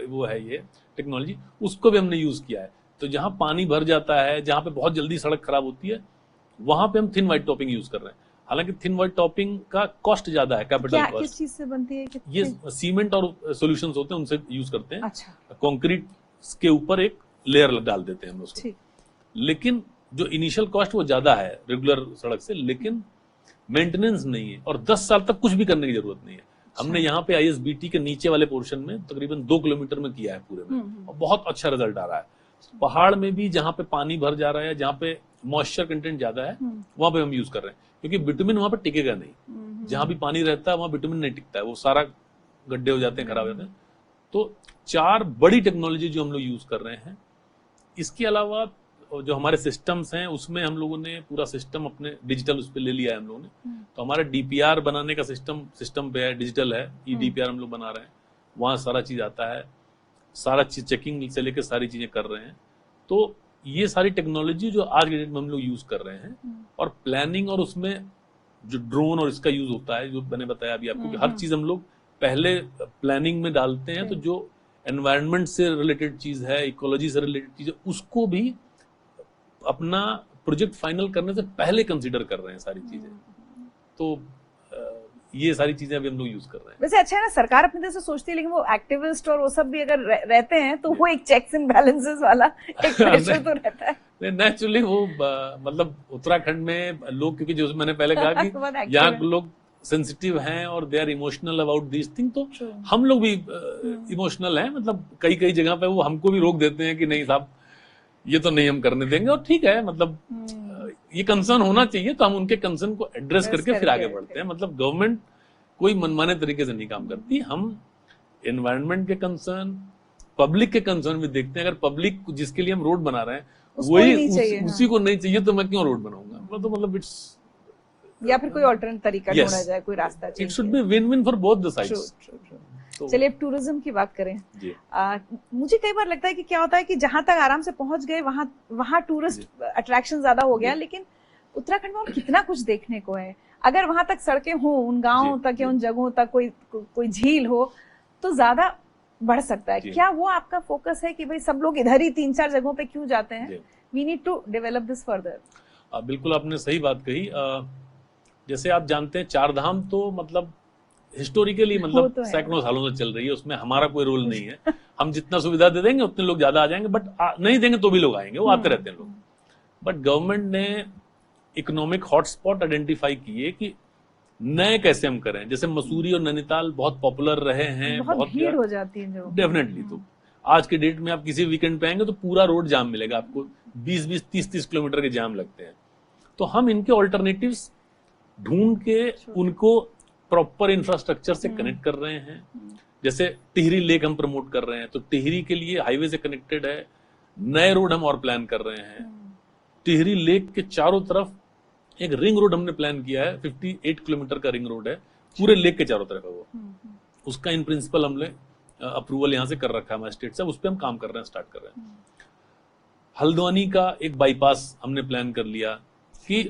वो है ये टेक्नोलॉजी, उसको भी हमने यूज किया है। तो जहां पानी भर जाता है, जहां पे बहुत जल्दी सड़क खराब होती है, वहां पे हम थिन व्हाइट टॉपिंग यूज कर रहे हैं। हालांकि थिन व्हाइट टॉपिंग का कॉस्ट ज्यादा है, कैपिटल कॉस्ट। किस चीज से बनती है? ये सीमेंट और सॉल्यूशंस होते हैं, उनसे यूज करते हैं। अच्छा। कंक्रीट के ऊपर एक लेयर डाल देते हैं हम उसको, लेकिन जो इनिशियल कॉस्ट वो ज्यादा है रेगुलर सड़क से, लेकिन मेंटेनेंस नहीं है और 10 साल तक कुछ भी करने की जरूरत नहीं है। हमने यहाँ पे ISBT के नीचे वाले पोर्शन में तकरीबन 2 किलोमीटर में किया है पूरे में, और बहुत अच्छा रिजल्ट आ रहा है। पहाड़ में भी जहाँ पे पानी भर जा रहा है, जहाँ पे मॉइस्चर कंटेंट ज्यादा है, वहां पे हम यूज कर रहे हैं, क्योंकि विटामिन वहां पे टिकेगा नहीं। जहां भी पानी रहता है वहां विटामिन नहीं टिकता है, वो सारा गड्ढे हो जाते हैं, खराब हो जाते हैं। तो 4 बड़ी टेक्नोलॉजी जो हम लोग यूज कर रहे हैं। इसके अलावा जो हमारे सिस्टम्स हैं उसमें हम लोगों ने पूरा सिस्टम अपने डिजिटल उस पर ले लिया है हम लोगों ने। तो हमारा DPR बनाने का सिस्टम पे है, डिजिटल है, DPR हम लोग बना रहे हैं, वहां सारा चीज आता है, सारा चीज चेकिंग से लेकर सारी चीजें कर रहे हैं। तो ये सारी टेक्नोलॉजी जो आज के डेट में हम लोग यूज कर रहे हैं, और प्लानिंग और उसमें जो ड्रोन और इसका यूज होता है, जो मैंने बताया अभी आपको कि हर चीज हम लोग पहले प्लानिंग में डालते हैं। तो जो एनवायरनमेंट से रिलेटेड चीज है, इकोलॉजी से रिलेटेड चीज है, उसको भी अपना प्रोजेक्ट फाइनल करने से पहले कंसीडर कर रहे हैं सारी चीजें। तो ये सारी चीजें अभी हम लोग यूज कर रहे हैं। वैसे अच्छा है ना, सरकार अपनी तरह से सोचती है, लेकिन वो एक्टिविस्ट और वो सब भी अगर रहते हैं तो वो एक चेक्स एंड बैलेंसेस वाला एक प्रेशर तो रहता है। नेचुरली वो मतलब उत्तराखंड में लोग, क्योंकि जो मैंने पहले कहा कि यहाँ लोग सेंसिटिव हैं और they are emotional about this thing, तो हम लोग भी इमोशनल हैं। मतलब कई कई जगह पे वो हमको भी रोक देते हैं कि नहीं साहब ये तो नहीं हम करने देंगे, और ठीक है, मतलब ये कंसर्न होना चाहिए, तो हम उनके कंसर्न को एड्रेस करके फिर आगे बढ़ते हैं। मतलब गवर्नमेंट कोई मनमाने तरीके से नहीं काम करती, हम एनवायरनमेंट के कंसर्न, पब्लिक के कंसर्न भी देखते हैं। अगर पब्लिक जिसके लिए हम रोड बना रहे हैं वही उसी को नहीं चाहिए, तो मैं क्यों रोड बनाऊंगा? तो मतलब इट्स, या फिर कोई ऑल्टरनेट तरीका ढूंढा जाए, कोई रास्ता चाहिए। It should be win win for both the sides. चलिए अब टूरिज्म की बात करें। मुझे कई बार लगता है कि क्या होता है कि जहां तक आराम से पहुंच गए वहां टूरिस्ट अट्रैक्शन ज्यादा हो गया, लेकिन उत्तराखंड में और कितना कुछ देखने को है। अगर वहां तक सड़कें हो, उन गांवों तक या उन जगहों तक कोई झील हो, तो ज्यादा बढ़ सकता है। क्या वो आपका फोकस है कि भाई सब लोग इधर ही 3-4 जगहों पे क्यों जाते हैं? We need to develop this further. बिल्कुल आपने सही बात कही। जैसे आप जानते हैं 4 धाम तो मतलब हिस्टोरिकली मतलब तो सैकड़ों सालों से चल रही है, उसमें हमारा कोई रोल नहीं है। हम जितना सुविधा दे देंगे उतने लोग ज्यादा आ जाएंगे, बट नहीं देंगे तो भी लोग आएंगे, वो आते रहते हैं लोग। बट गवर्नमेंट ने इकोनॉमिक हॉटस्पॉट आइडेंटिफाई किए कि नए कैसे हम करें। जैसे मसूरी और नैनीताल बहुत पॉपुलर रहे हैं, बहुत भीड़ हो जाती है डेफिनेटली। तो आज के डेट में आप किसी वीकेंड पे आएंगे तो पूरा रोड जाम मिलेगा आपको, 20-20, 30-30 किलोमीटर के जाम लगते हैं। तो हम इनके ऑल्टरनेटिव्स ढूंढ के उनको प्रॉपर इंफ्रास्ट्रक्चर से कनेक्ट कर रहे हैं। जैसे टिहरी लेक हम प्रमोट कर रहे हैं, तो टिहरी के लिए हाईवे से कनेक्टेड है, नए रोड हम और प्लान कर रहे हैं। टिहरी लेक के चारों तरफ एक रिंग रोड हमने प्लान किया है, 58 किलोमीटर का रिंग रोड है, पूरे लेक के चारों तरफ है वो। उसका इन प्रिंसिपल हमने अप्रूवल यहाँ से कर रखा है हमारे स्टेट से, उस पर हम काम कर रहे हैं, स्टार्ट कर रहे हैं। हल्द्वानी का एक बाईपास हमने प्लान कर लिया कि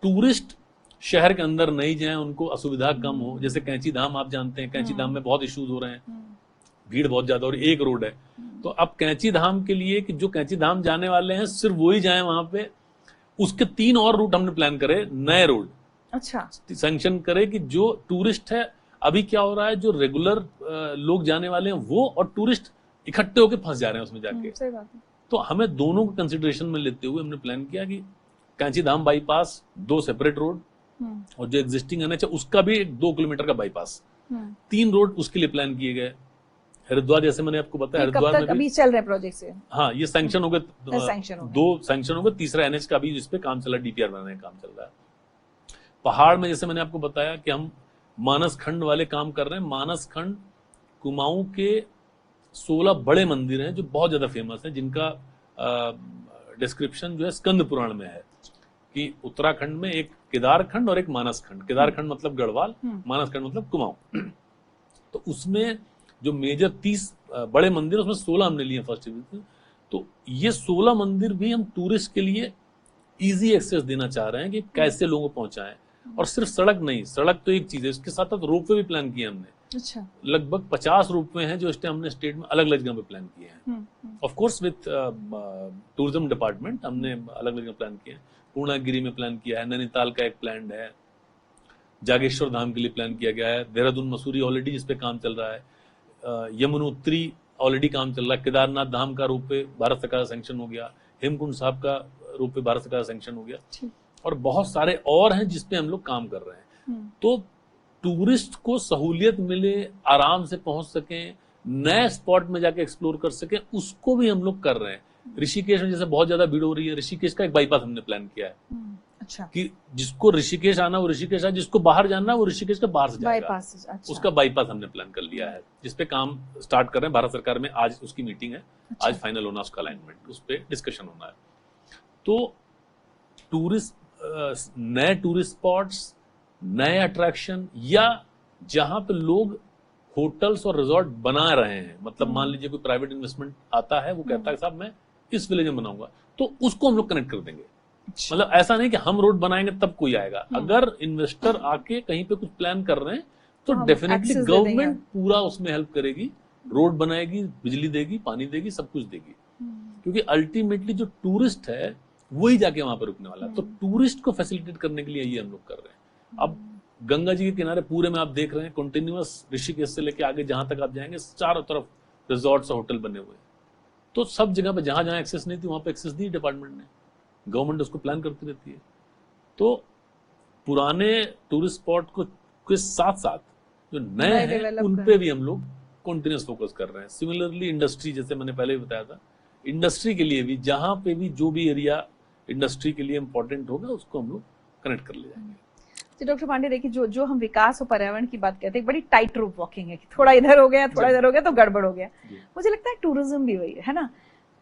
टूरिस्ट शहर के अंदर नहीं जाए, उनको असुविधा कम हो। जैसे कैंची धाम आप जानते हैं, कैंची धाम में बहुत इश्यूज हो रहे हैं, भीड़ बहुत ज्यादा, और एक रोड है। तो अब कैंची धाम के लिए कि जो कैंची धाम जाने वाले हैं सिर्फ वही जाए वहां पे, उसके 3 और रूट हमने प्लान करे, नए रोड अच्छा सैंक्शन करे कि जो टूरिस्ट है, अभी क्या हो रहा है, जो रेगुलर लोग जाने वाले हैं वो और टूरिस्ट इकट्ठे होकर फंस जा रहे हैं उसमें जाके। सही बात है। तो हमें दोनों को कंसिडरेशन में लेते हुए हमने प्लान किया कि कैंची धाम बाईपास 2 सेपरेट रोड, और जो एग्जिस्टिंग एनएच है उसका भी 2 किलोमीटर का बाईपास, 3 रोड उसके लिए प्लान किए गए। हरिद्वार जैसे मैंने आपको बताया, हरिद्वार में अभी चल रहे प्रोजेक्ट से, हाँ ये सैंक्शन हो गए, 2 सैंक्शन हो गए, तीसरा एनएच का भी जिस पे काम चल रहा है, डीपीआर बनाने का काम चल रहा है। पहाड़ में जैसे मैंने आपको बताया कि हम मानस खंड वाले काम कर रहे हैं। मानस खंड कुमाऊं के 16 बड़े मंदिर हैं जो बहुत ज्यादा फेमस हैं, जिनका डिस्क्रिप्शन जो है स्कंद पुराण में है कि उत्तराखंड में एक केदार खंड और एक मानस खंड। केदार खंड मतलब गढ़वाल, मानस खंड मतलब कुमाऊं। तो उसमें जो मेजर 30 बड़े मंदिर, उसमें 16 हमने लिए फर्स्ट डिवीजन। तो ये 16 मंदिर भी हम टूरिस्ट के लिए इजी एक्सेस देना चाह रहे हैं कि कैसे लोगों को पहुंचाएं। और सिर्फ सड़क नहीं, सड़क तो एक चीज है, इसके साथ साथ रोपवे भी प्लान किए हमने। अच्छा। लगभग 50 रोपवे हैं जो इस टाइम हमने स्टेट में अलग अलग जगह पे प्लान किए हैं। Of course with tourism department हमने अलग अलग प्लान किए हैं। पूर्णागिरी में प्लान किया है, नैनीताल का एक प्लान है, जागेश्वर धाम के लिए प्लान किया गया है, देहरादून मसूरी ऑलरेडी जिस पे काम चल रहा है, यमुनोत्री ऑलरेडी काम चल रहा है, केदारनाथ धाम का रोपवे भारत सरकार का सैंक्शन हो गया, हेमकुंड साहब का रोपवे भारत सरकार का सैंक्शन हो गया, और बहुत सारे और हैं जिसपे हम लोग काम कर रहे हैं। तो टूरिस्ट को सहूलियत मिले, आराम से पहुंच सकें, नए स्पॉट में जाके एक्सप्लोर कर सकें, उसको भी हम लोग कर रहे हैं। ऋषिकेश में जैसे बहुत ज्यादा भीड़ हो रही है, ऋषिकेश का एक बाईपास हमने प्लान किया है। अच्छा। कि जिसको ऋषिकेश आना वो ऋषिकेश आए, जिसको बाहर जाना वो ऋषिकेश के बाहर से जाएगा। अच्छा। उसका बाईपास हमने प्लान कर लिया है, जिसपे काम स्टार्ट कर रहे हैं। भारत सरकार में आज उसकी मीटिंग है। अच्छा। आज फाइनल होना उसका अलाइनमेंट, उस पर डिस्कशन होना है। तो टूरिस्ट, नए टूरिस्ट स्पॉट्स, नए अट्रैक्शन, या जहां पे लोग होटल्स और रिजॉर्ट बना रहे हैं, मतलब मान लीजिए कोई प्राइवेट इन्वेस्टमेंट आता है, वो कहता है साहब मैं इस विलेज में बनाऊंगा, तो उसको हम लोग कनेक्ट कर देंगे। मतलब ऐसा नहीं कि हम रोड बनाएंगे तब कोई आएगा। अगर इन्वेस्टर आके कहीं पे कुछ प्लान कर रहे हैं तो डेफिनेटली गवर्नमेंट पूरा उसमें हेल्प करेगी, रोड बनाएगी, बिजली देगी, पानी देगी, सब कुछ देगी। क्योंकि अल्टीमेटली जो टूरिस्ट है वही जाके वहां पर रुकने वाला है। तो टूरिस्ट को फैसिलिटेट करने के लिए ये हम लोग कर रहे हैं। अब गंगा जी के किनारे पूरे में आप देख रहे हैं, कंटिन्यूअस ऋषिकेश से लेके आगे जहां तक आप जाएंगे, चारों तरफ रिजॉर्ट्स और होटल बने हुए हैं। तो सब जगह पे जहां जहां एक्सेस नहीं थी वहां पे एक्सेस दी डिपार्टमेंट ने, गवर्नमेंट उसको प्लान करती रहती है। तो पुराने टूरिस्ट स्पॉट को के साथ साथ जो नए हैं उन पे भी हम लोग कंटिन्यूअस फोकस कर रहे हैं। सिमिलरली इंडस्ट्री, जैसे मैंने पहले भी बताया था, इंडस्ट्री के लिए भी जहां पे भी जो भी एरिया इंडस्ट्री के लिए इंपॉर्टेंट होगा उसको हम लोग कनेक्ट कर ले जाएंगे। डॉक्टर पांडे, देखिए जो हम विकास और पर्यावरण की बात करते हैं, बड़ी टाइट रोप वॉकिंग है कि थोड़ा इधर हो गया, थोड़ा इधर हो गया तो गड़बड़ हो गया। मुझे लगता है टूरिज्म भी वही है ना।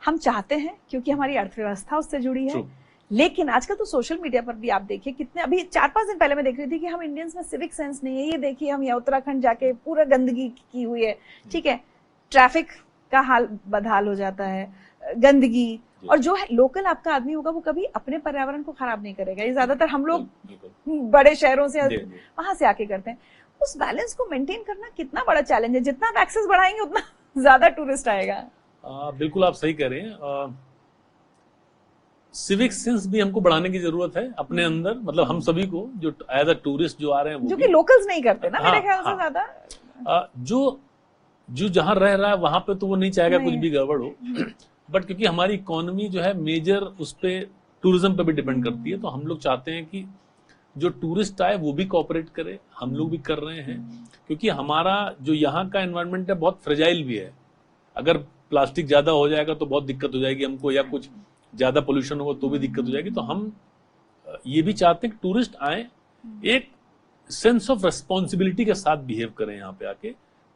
हम चाहते हैं क्योंकि हमारी अर्थव्यवस्था उससे जुड़ी है, लेकिन आजकल तो सोशल मीडिया पर भी आप देखिए कितने, अभी 4-5 दिन पहले मैं देख रही थी कि हम इंडियंस में सिविक सेंस नहीं है। ये देखिए हम यहाँ उत्तराखंड जाके पूरा गंदगी की हुई है, ठीक है, ट्रैफिक का हाल बदहाल हो जाता है, गंदगी, और जो है लोकल आपका आदमी होगा वो कभी अपने पर्यावरण को खराब नहीं करेगा। ये ज्यादातर हम लोग बड़े शहरों से वहां से आके करते हैं। उस बैलेंस को मेंटेन करना कितना बड़ा चैलेंज है। जितना आप एक्सेस बढ़ाएंगे उतना ज्यादा टूरिस्ट आएगा। बिल्कुल आप सही कह रहे हैं। सिविक सेंस भी हमको बढ़ाने की जरूरत है अपने अंदर, मतलब हम सभी को जो एज अ टूरिस्ट जो आ रहे हैं, जो कि लोकल्स नहीं करते ना, मेरे ख्याल से ज्यादा। जो जहां रह रहा है वहां पे तो वो नहीं चाहेगा कुछ भी गड़बड़ हो, बट क्योंकि हमारी इकोनॉमी जो है मेजर उस पे टूरिज्म पे भी डिपेंड करती है, तो हम लोग चाहते हैं कि जो टूरिस्ट आए वो भी कोऑपरेट करे, हम लोग भी कर रहे हैं। क्योंकि हमारा जो यहाँ का एनवायरनमेंट है बहुत फ्रेजाइल भी है। अगर प्लास्टिक ज्यादा हो जाएगा तो बहुत दिक्कत हो जाएगी हमको, या कुछ ज्यादा पोल्यूशन होगा तो भी दिक्कत हो जाएगी। तो हम ये भी चाहते हैं कि टूरिस्ट आए, एक सेंस ऑफ रेस्पॉन्सिबिलिटी के साथ बिहेव करें यहाँ पे आके,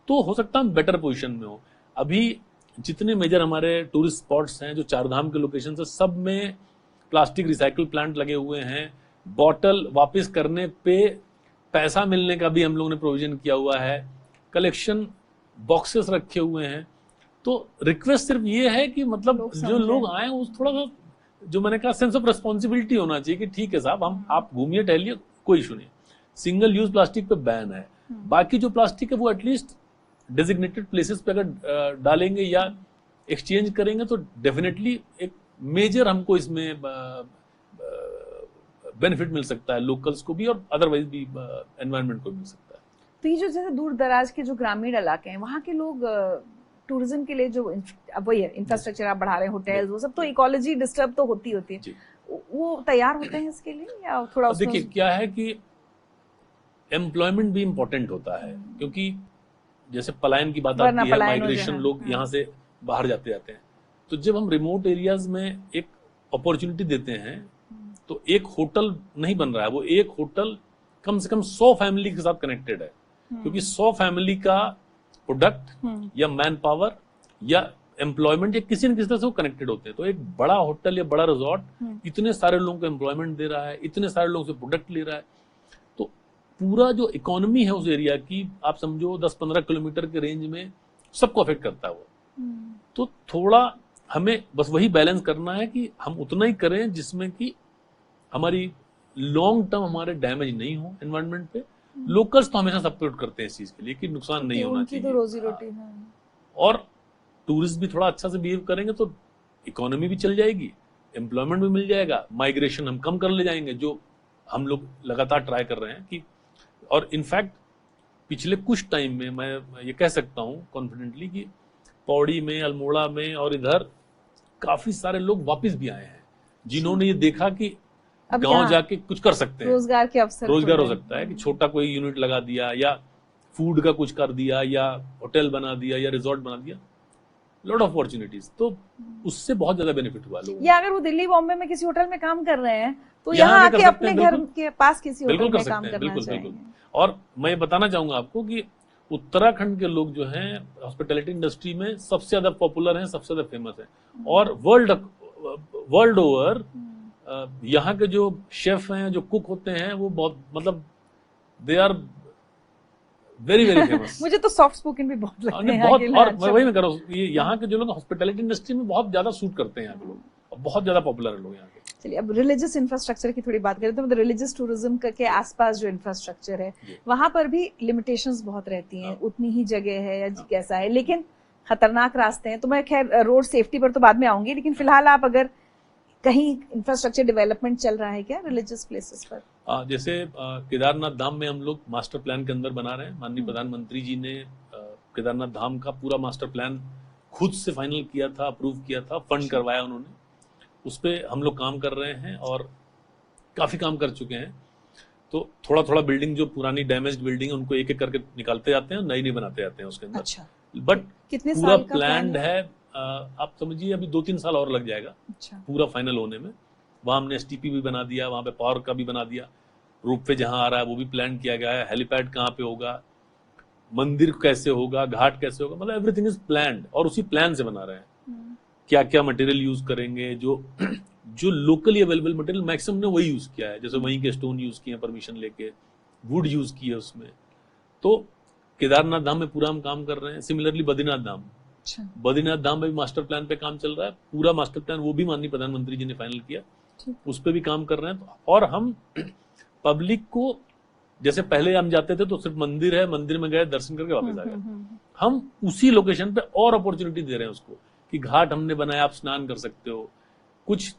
तो हो सकता है हम बेटर पोजीशन में हो। अभी जितने मेजर हमारे टूरिस्ट स्पॉट्स हैं, जो चारधाम के लोकेशन है, सब में प्लास्टिक रिसाइकल प्लांट लगे हुए हैं। बॉटल वापस करने पे पैसा मिलने का भी हम लोगों ने प्रोविजन किया हुआ है। कलेक्शन बॉक्सेस रखे हुए हैं। तो रिक्वेस्ट सिर्फ ये है कि मतलब जो लोग आए उस थोड़ा सा, जो मैंने कहा, सेंस ऑफ रेस्पॉन्सिबिलिटी होना चाहिए कि ठीक है साहब, हम आप घूमिए टहलिए, कोई इशू नहीं। सिंगल यूज प्लास्टिक पे बैन है, बाकी जो प्लास्टिक है वो एटलीस्ट डेजिग्नेटेड प्लेसेस पे अगर डालेंगे या एक्सचेंज करेंगे तो डेफिनेटली एक मेजर हमको इसमें बेनिफिट मिल सकता है, लोकल्स को भी और अदरवाइज भी एनवायरनमेंट को भी मिल सकता है। तो ये जो जैसे दूर दराज के जो ग्रामीण इलाके हैं, वहाँ के लोग टूरिज्म के लिए जो अब वही है इंफ्रास्ट्रक्चर आप बढ़ा रहे हैं, होटल्स, वो सब, तो इकोलॉजी डिस्टर्ब तो होती है, वो तैयार होते हैं इसके लिए या थोड़ा? देखिए क्या है कि एम्प्लॉयमेंट भी इम्पोर्टेंट होता है, क्योंकि जैसे पलायन की बात आती है, माइग्रेशन, लोग यहाँ से बाहर जाते जाते हैं। तो जब हम रिमोट एरियाज में एक अपॉर्चुनिटी देते हैं तो एक होटल नहीं बन रहा है, वो एक होटल कम से कम 100 फैमिली के साथ कनेक्टेड है, क्योंकि 100 फैमिली का प्रोडक्ट या मैन पावर या एम्प्लॉयमेंट या किसी न किसी तरह से वो कनेक्टेड होते हैं। तो एक बड़ा होटल या बड़ा रिजॉर्ट इतने सारे लोगों को एम्प्लॉयमेंट दे रहा है, इतने सारे लोगों से प्रोडक्ट ले रहा है, तो पूरा जो इकोनॉमी है उस एरिया की, आप समझो 10-15 किलोमीटर के रेंज में सबको अफेक्ट करता है वो। तो थोड़ा हमें बस वही बैलेंस करना है कि हम उतना ही करें जिसमें कि हमारी लॉन्ग टर्म हमारे डैमेज नहीं हो एनवायरनमेंट पे। लोकल्स तो हमेशा सपोर्ट करते हैं इस चीज के लिए कि नुकसान नहीं होना चाहिए, तो रोजी रोटी है। और टूरिस्ट भी थोड़ा अच्छा से बिहेव करेंगे तो इकोनॉमी भी चल जाएगी, एम्प्लॉयमेंट भी मिल जाएगा, माइग्रेशन हम कम कर ले जाएंगे, जो हम लोग लगातार ट्राई कर रहे हैं कि, और इनफैक्ट पिछले कुछ टाइम में मैं ये कह सकता हूँ कॉन्फिडेंटली कि पौड़ी में, अल्मोड़ा में और इधर काफी सारे लोग वापस भी आए हैं, जिन्होंने ये देखा कि गांव जाके कुछ कर सकते हैं, रोजगार के अवसर, रोजगार हो सकता है कि छोटा कोई यूनिट लगा दिया या फूड का कुछ कर दिया या होटल बना दिया या रिजॉर्ट बना दिया, लॉट ऑफ अपॉर्चुनिटीज। तो उससे बहुत ज्यादा बेनिफिट हुआ लोगों को। या अगर वो दिल्ली बॉम्बे में किसी होटल में काम कर रहे हैं तो यहाँ आके अपने घर के पास किसी होटल में काम करना चाहिए। और मैं ये बताना चाहूंगा आपको कि उत्तराखंड के लोग जो हैं हॉस्पिटैलिटी इंडस्ट्री में सबसे ज्यादा पॉपुलर हैं, सबसे ज्यादा फेमस हैं, और वर्ल्ड ओवर यहाँ के जो शेफ हैं, जो कुक होते हैं, वो बहुत, मतलब they are very very famous. मुझे तो सॉफ्ट स्पोकन भी बहुत लगते हैं बहुत, और वही मैं कर रहा हूँ, ये यहाँ के जो लोग हॉस्पिटैलिटी इंडस्ट्री में बहुत ज्यादा सूट करते हैं यहाँ के लोग, बहुत ज्यादा पॉपुलर है लोग यहाँ के। चलिए अब रिलीजियस इंफ्रास्ट्रक्चर की थोड़ी बात करें तो मतलब रिलीजियस टूरिज्म के आसपास जो इंफ्रास्ट्रक्चर है वहां पर भी लिमिटेशंस बहुत रहती हैं, उतनी ही जगह है या कैसा है, लेकिन खतरनाक रास्ते हैं। तो मैं खैर रोड सेफ्टी पर तो बाद में आऊंगी, लेकिन फिलहाल आप अगर कहीं इंफ्रास्ट्रक्चर डेवलपमेंट चल रहा है क्या रिलीजियस प्लेसेस पर? जैसे केदारनाथ धाम में हम लोग मास्टर प्लान के अंदर बना रहे हैं। माननीय प्रधानमंत्री जी ने केदारनाथ धाम का पूरा मास्टर प्लान खुद से फाइनल किया था, अप्रूव किया था, फंड करवाया उन्होंने, उस पर हम लोग काम कर रहे हैं और काफी काम कर चुके हैं। तो थोड़ा थोड़ा बिल्डिंग, जो पुरानी डैमेज्ड बिल्डिंग है, उनको एक एक करके निकालते जाते हैं, नई नई बनाते जाते हैं उसके अंदर। अच्छा। बट पूरा प्लान है, आप समझिए अभी 2-3 साल और लग जाएगा। अच्छा। पूरा फाइनल होने में। वहां हमने एसटीपी भी बना दिया, वहां पे पावर का भी बना दिया, रोपवे जहां आ रहा है वो भी प्लान किया गया है, हेलीपैड कहाँ पे होगा, मंदिर कैसे होगा, घाट कैसे होगा, मतलब एवरीथिंग इज प्लान्ड, और उसी प्लान से बना रहे हैं। क्या क्या मटेरियल यूज करेंगे, जो लोकली अवेलेबल मटेरियल मैक्सिमम ने वही यूज किया है, जैसे वहीं के स्टोन यूज किए, परमिशन लेके वुड यूज किए उसमें। तो केदारनाथ धाम में पूरा हम काम कर रहे हैं। सिमिलरली बद्रीनाथ धाम, बद्रीनाथ धाम में भी मास्टर प्लान पे काम चल रहा है, पूरा मास्टर प्लान वो भी माननीय प्रधानमंत्री जी ने फाइनल किया, उस पर भी काम कर रहे हैं। और हम पब्लिक को, जैसे पहले हम जाते थे तो सिर्फ मंदिर है, मंदिर में गए, दर्शन करके वापस आ गए, हम उसी लोकेशन पे और अपॉर्चुनिटी दे रहे हैं उसको कि घाट हमने बनाया, आप स्नान कर सकते हो, कुछ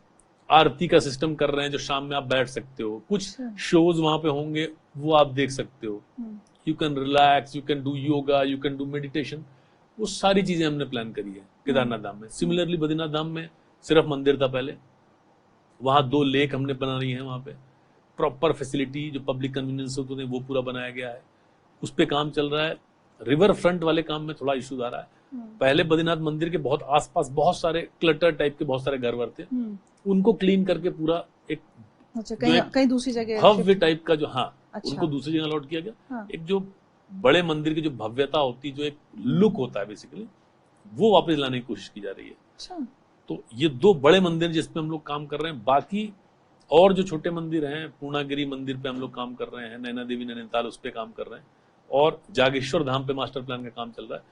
आरती का सिस्टम कर रहे हैं जो शाम में आप बैठ सकते हो, कुछ शोज वहां पे होंगे वो आप देख सकते हो, you can relax, you can do yoga, you can do meditation, वो सारी चीजें हमने प्लान करी है केदारनाथ धाम में। सिमिलरली बद्रीनाथ धाम में सिर्फ मंदिर था पहले, वहां 2 लेक हमने बना रही है, वहां पे प्रॉपर फैसिलिटी जो पब्लिक कन्वीनियंस होते हैं वो पूरा बनाया गया है, उस पर काम चल रहा है। रिवर फ्रंट वाले काम में थोड़ा इशू आ रहा है, पहले बद्रीनाथ मंदिर के बहुत आसपास बहुत सारे क्लटर टाइप के बहुत सारे घर वर थे, उनको क्लीन करके पूरा एक अच्छा कहीं दूसरी जगह भव्य टाइप का जो अच्छा। उनको दूसरी जगह लौट किया गया। एक जो बड़े मंदिर की जो भव्यता होती, जो एक लुक होता है बेसिकली, वो वापस लाने की कोशिश की जा रही है। अच्छा। तो ये 2 बड़े मंदिर जिसपे हम लोग काम कर रहे हैं। बाकी और जो छोटे मंदिर हैं, पूर्णागिरी मंदिर पे हम लोग काम कर रहे हैं, नैना देवी नैनीताल उस पे काम कर रहे हैं, और जागेश्वर धाम पे मास्टर प्लान का काम चल रहा है।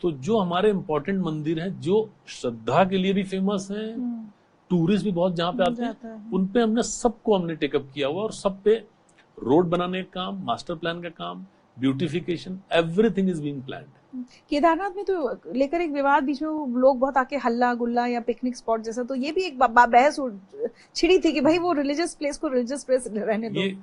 तो जो हमारे इंपॉर्टेंट मंदिर हैं, जो श्रद्धा के लिए भी फेमस हैं, टूरिस्ट भी बहुत जहाँ पे आते हैं, उन पे हमने टेकअप किया हुआ, और सब पे रोड बनाने का काम, मास्टर प्लान का काम, beautification, everything is being planned. Kedarnath में तो लेकर एक विवाद बीच में, वो लोग बहुत आके हल्ला गुल्ला या पिकनिक स्पॉट जैसा, तो ये भी एक बहस छिड़ी थी कि भाई वो रिलीजियस प्लेस को रिलीजियस प्लेस रहने दो। ये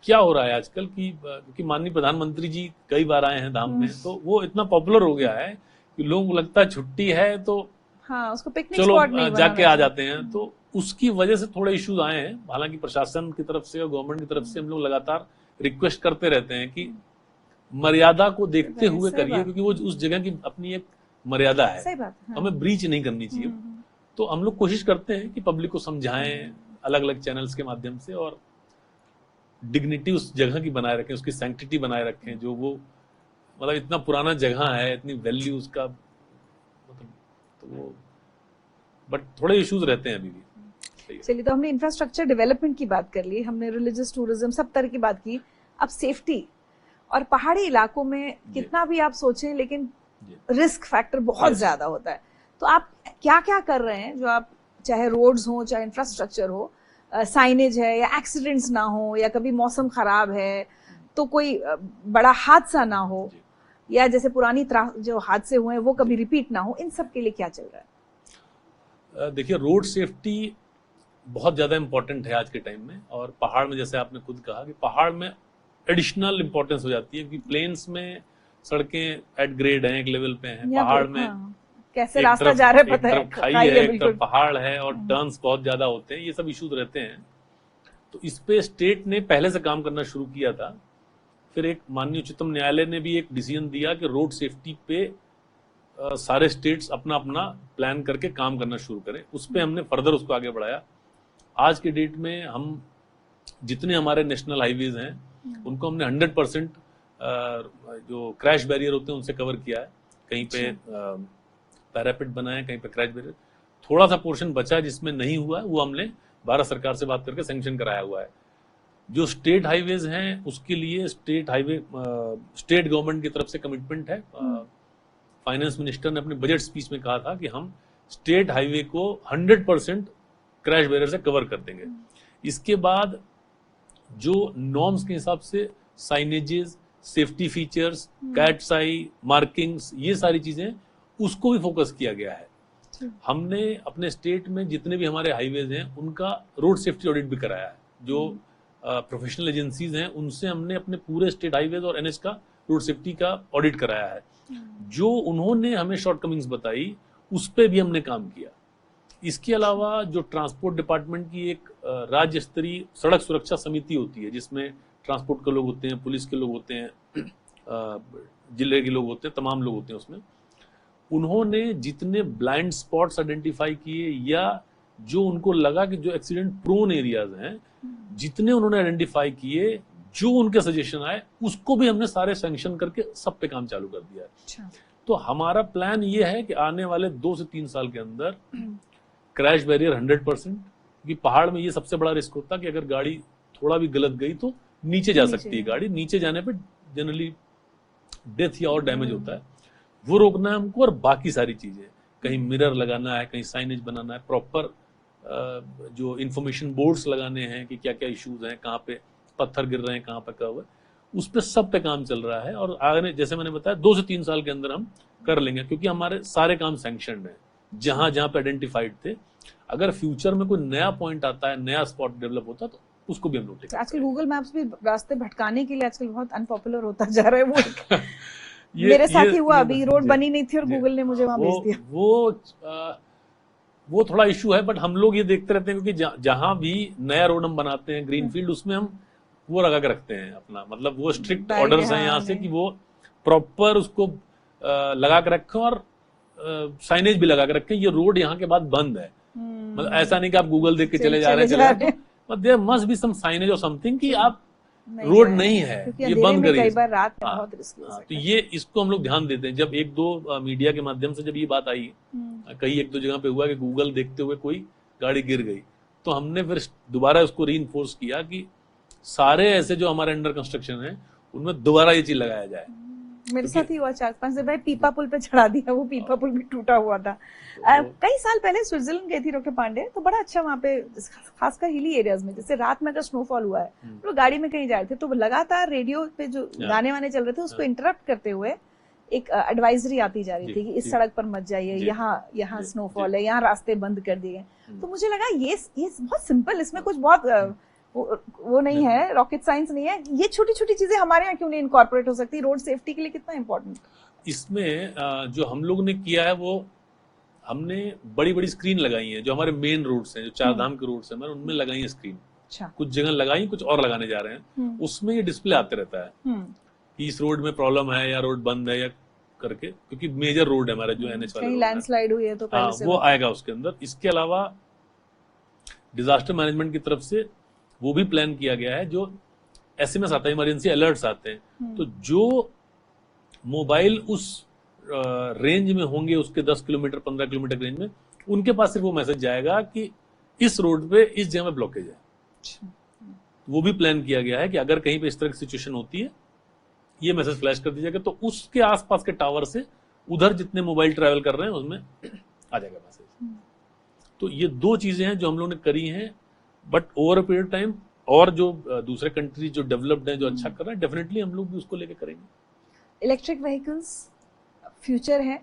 क्या हो रहा है आजकल की, क्योंकि माननीय प्रधानमंत्री जी कई बार आए हैं धाम में, तो वो इतना पॉपुलर हो गया है कि लोगों को लगता है छुट्टी है तो हाँ, उसको पिकनिक चलो स्पॉट नहीं जाके आ जाते हैं। तो उसकी वजह से थोड़े इश्यूज आए हैं। हालांकि प्रशासन की तरफ से और गवर्नमेंट की तरफ से हम लोग लगातार रिक्वेस्ट करते रहते हैं कि मर्यादा को देखते हुए करिए, क्योंकि वो उस जगह की अपनी एक मर्यादा है। सही बात है। हमें ब्रीच नहीं करनी चाहिए। तो हम लोग कोशिश करते हैं कि पब्लिक को समझाएं अलग अलग चैनल्स के माध्यम से, और डिग्निटी उस जगह की बनाए रखें, उसकी सैंक्टिटी बनाए रखें। जो वो मतलब इतना पुराना जगह है, इतनी वैल्यू उसका, मतलब तो वो, बट थोड़े इश्यूज रहते हैं अभी भी। चलिए, तो हमने इंफ्रास्ट्रक्चर डेवलपमेंट की बात कर ली, हमने रिलीजियस टूरिज्म सब तरह की बात की। अब सेफ्टी और पहाड़ी इलाकों में कितना भी आप सोचें, लेकिन रिस्क फैक्टर बहुत ज्यादा होता है। तो आप क्या क्या कर रहे हैं, जो आप, चाहे रोड्स हो चाहे इंफ्रास्ट्रक्चर हो, साइनेज है, या एक्सीडेंट्स ना हो, या कभी मौसम खराब है तो कोई बड़ा हादसा ना हो, या जैसे पुरानी जो हादसे हुए हैं वो कभी रिपीट ना हो, इन सब के लिए क्या चल रहा है? देखिए, रोड सेफ्टी बहुत ज्यादा इंपॉर्टेंट है आज के टाइम में, और पहाड़ में जैसे आपने खुद कहा कि पहाड़ में एडिशनल इंपॉर्टेंस हो जाती है, क्योंकि प्लेन्स में सड़कें एट ग्रेड हैं, एक लेवल पे हैं। पहाड़ में कैसे रास्ता जा रहा है पता है, खाई है, एक तरफ पहाड़ है, और टर्न्स बहुत ज्यादा होते हैं, ये सब इश्यूज रहते हैं। तो इस पे स्टेट ने पहले से काम करना शुरू किया था। फिर एक माननीय उच्चतम न्यायालय ने भी एक डिसीजन दिया कि रोड सेफ्टी पे सारे स्टेट्स अपना अपना प्लान करके काम करना शुरू करें। उस पे हमने फर्दर उसको आगे बढ़ाया। आज के डेट में हम जितने हमारे नेशनल हाईवेज हैं उनको हमने 100% जो क्रैश बैरियर होते हैं उनसे कवर किया है। कहीं पे पैरापेट बनाए, कहीं पे क्रैश बैरियर। थोड़ा सा पोर्शन बचा है जिसमें नहीं हुआ है, वो हमने भारत सरकार से बात करके सैंक्शन कराया हुआ है। जो स्टेट हाईवेज हैं उसके लिए स्टेट गवर्नमेंट की तरफ से कमिटमेंट है। फाइनेंस मिनिस्टर ने अपने बजट स्पीच में कहा था कि हम स्टेट हाईवे को 100% क्रैश बैरियर से कवर कर देंगे। इसके बाद जो नॉर्म्स के हिसाब से साइनेजेस, सेफ्टी फीचर्स, कैट्स आई, मार्किंग्स, ये सारी चीजें, उसको भी फोकस किया गया है। हमने अपने स्टेट में जितने भी हमारे हाईवेज हैं उनका रोड सेफ्टी ऑडिट भी कराया है। जो प्रोफेशनल एजेंसीज हैं उनसे हमने अपने पूरे स्टेट हाईवेज और एनएच का रोड सेफ्टी का ऑडिट कराया है। जो उन्होंने हमें शॉर्टकमिंग्स बताई उस पे भी हमने काम किया। इसके अलावा जो ट्रांसपोर्ट डिपार्टमेंट की एक राज्य स्तरीय सड़क सुरक्षा समिति होती है, जिसमें ट्रांसपोर्ट के लोग होते हैं, पुलिस के लोग होते हैं, जिले के लोग होते हैं, तमाम लोग होते हैं उसमें। उन्होंने जितने ब्लाइंड स्पॉट्स आइडेंटिफाई किए या जो उनको लगा कि जो एक्सीडेंट प्रोन एरियाज हैं, जितने उन्होंने आइडेंटिफाई किए, जो उनके सजेशन आए, उसको भी हमने सारे सैंक्शन करके सब पे काम चालू कर दिया है। अच्छा। तो हमारा प्लान ये है कि आने वाले 2 से 3 साल के अंदर क्रैश बैरियर 100%, क्योंकि पहाड़ में ये सबसे बड़ा रिस्क होता है कि अगर गाड़ी थोड़ा भी गलत गई तो नीचे जा सकती है गाड़ी। नीचे जाने पे जनरली डेथ या और डैमेज होता है, वो रोकना है हमको। और बाकी सारी चीजें, कहीं मिरर लगाना है, कहीं साइनेज बनाना है, प्रॉपर जो इंफॉर्मेशन बोर्ड्स लगाने हैं कि क्या क्या इश्यूज हैं, कहाँ पे पत्थर गिर रहे हैं, कहाँ पे कर्व है, उस पे सब पे काम चल रहा है। और आगे जैसे मैंने बताया 2 से 3 साल के अंदर हम कर लेंगे, क्योंकि हमारे सारे काम सैंक्शनड है जहां जहां पे आइडेंटिफाइड थे। अगर फ्यूचर में कोई नया पॉइंट आता है, नया स्पॉट डेवलप होता है, तो उसको भी हम नोट करेंगे। आजकल गूगल मैप्स भी रास्ते भटकाने के लिए आजकल बहुत अनपॉपुलर होता जा रहा है। वो मेरे साथ ही हुआ, अभी रोड बनी नहीं थी और गूगल ने मुझे वहां भेज दिया। वो थोड़ा इशू है, बट हम लोग ये देखते रहते हैं, क्योंकि जहां भी नया रोड हम बनाते हैं ग्रीनफील्ड, उसमें हम वो लगा के रखते हैं अपना, मतलब वो स्ट्रिक्ट ऑर्डर्स हैं यहाँ से कि वो प्रॉपर उसको लगा के रखें। और साइनेज भी लगा के रखें, ये रोड यहाँ के बाद बंद है। मतलब ऐसा नहीं कि आप गूगल देख के चले जा रहे हैं, but there must be some signage और समथिंग कि आप रोड नहीं है, ये बंद करिए। कई बार रात में बहुत रिस्की हो सकता है। तो ये इसको हम लोग ध्यान देते हैं। जब एक दो मीडिया के माध्यम से जब ये बात आई, कहीं एक दो जगह पे हुआ कि गूगल देखते हुए कोई गाड़ी गिर गई, तो हमने फिर दोबारा उसको रीइंफोर्स किया कि सारे ऐसे जो हमारे अंडर कंस्ट्रक्शन है उनमें दोबारा ये चीज लगाया जाए। मेरे साथ ही हुआ 4-5 दिन, भाई पीपा पुल पे चढ़ा दिया, वो पीपा पुल भी टूटा हुआ था। कई साल पहले स्विट्जरलैंड गई थी डॉक्टर पांडे, तो बड़ा अच्छा वहाँ पे खासकर हिली एरियाज में, जैसे रात में अगर स्नोफॉल हुआ है तो गाड़ी में कहीं जा रहे थे तो लगातार रेडियो पे जो गाने वाने चल रहे थे उसको इंटरप्ट करते हुए एक एडवाइजरी आती जा रही थी कि इस सड़क पर मत जाइए, यहाँ स्नोफॉल है, यहाँ रास्ते बंद कर दिए गए। तो मुझे लगा ये बहुत सिंपल, इसमें कुछ बहुत वो नहीं है, रॉकेट साइंस नहीं है, ये छोटी छोटी चीजें हमारे यहाँ क्यों नहीं इनकॉर्पोरेट हो सकती? रोड सेफ्टी के लिए कितना इंपॉर्टेंट। इसमें जो हम लोग ने किया है वो हमने बड़ी बड़ी स्क्रीन लगाई है, जो हमारे मेन रोड्स हैं, जो चार धाम के रोड्स हैं, मैंने उनमें लगाई है स्क्रीन। अच्छा। कुछ जगह लगाई, कुछ और लगाने जा रहे हैं, उसमें ये डिस्प्ले आते रहता है कि इस रोड में प्रॉब्लम है या रोड बंद है या करके, क्योंकि मेजर रोड है हमारा जो NH वाला, कहीं लैंडस्लाइड हुई है तो पहले से वो आएगा उसके अंदर। इसके अलावा डिजास्टर मैनेजमेंट की तरफ से वो भी प्लान किया गया है, जो SMS आता है, इमरजेंसी अलर्ट्स आते हैं, तो जो मोबाइल उस रेंज में होंगे, उसके 10 किलोमीटर 15 किलोमीटर रेंज में, उनके पास सिर्फ वो मैसेज जाएगा कि इस रोड पे इस जगह में ब्लॉकेज है। वो भी प्लान किया गया है कि अगर कहीं पे इस तरह की सिचुएशन होती है, ये मैसेज फ्लैश कर दीजिएगा, तो उसके आसपास के टावर से उधर जितने मोबाइल ट्रैवल कर रहे हैं उसमें आ जाएगा मैसेज। तो ये दो चीजें हैं जो हम लोग ने करी हैं, but over a period time और जो दूसरे कंट्री जो डेवलप्ड हैं, जो अच्छा कर रहे हैं, डेफिनेटली हम लोग भी उसको लेके करेंगे। इलेक्ट्रिक व्हीकल्स फ्यूचर है,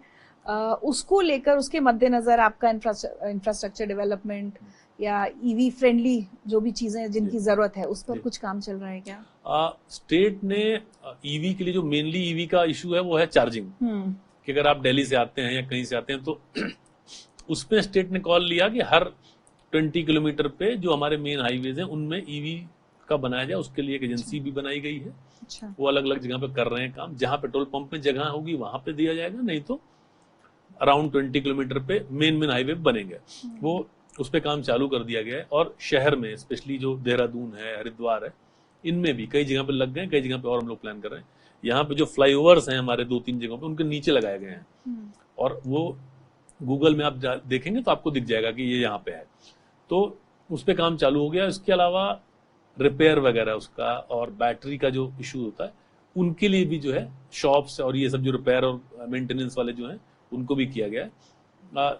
उसको लेकर उसके मद्देनजर आपका इंफ्रास्ट्रक्चर डेवलपमेंट या EV फ्रेंडली जो भी चीजें जिनकी जरूरत है, उस पर कुछ काम चल रहा है क्या? स्टेट ने EV के लिए जो मेनली EV का इशू है वो है चार्जिंग, कि अगर आप दिल्ली से आते हैं या कहीं से आते हैं तो उसमें स्टेट ने कॉल लिया कि हर 20 किलोमीटर पे जो हमारे मेन हाईवेज हैं उनमें EV का बनाया जाए। उसके लिए एक एजेंसी भी बनाई गई है। अच्छा। वो अलग अलग जगह पे कर रहे हैं काम, जहां पेट्रोल पंप में जगह होगी वहां पे दिया जाएगा, नहीं तो अराउंड 20 किलोमीटर पे मेन हाईवे बनेंगे। वो उस पर काम चालू कर दिया गया है। और शहर में स्पेशली जो देहरादून है, हरिद्वार है, इनमें भी कई जगह पे लग गए, कई जगह पे और हम लोग प्लान कर रहे हैं। यहाँ पे जो फ्लाईओवर्स हैं हमारे 2-3 जगहों पे, उनके नीचे लगाए गए हैं, और वो गूगल में आप देखेंगे तो आपको दिख जाएगा कि ये यहाँ पे है। तो उस पर काम चालू हो गया। इसके अलावा रिपेयर वगैरह उसका और बैटरी का जो इशू होता है, उनके लिए भी जो है शॉप्स और ये सब जो रिपेयर और मेंटेनेंस वाले जो हैं उनको भी किया गया है।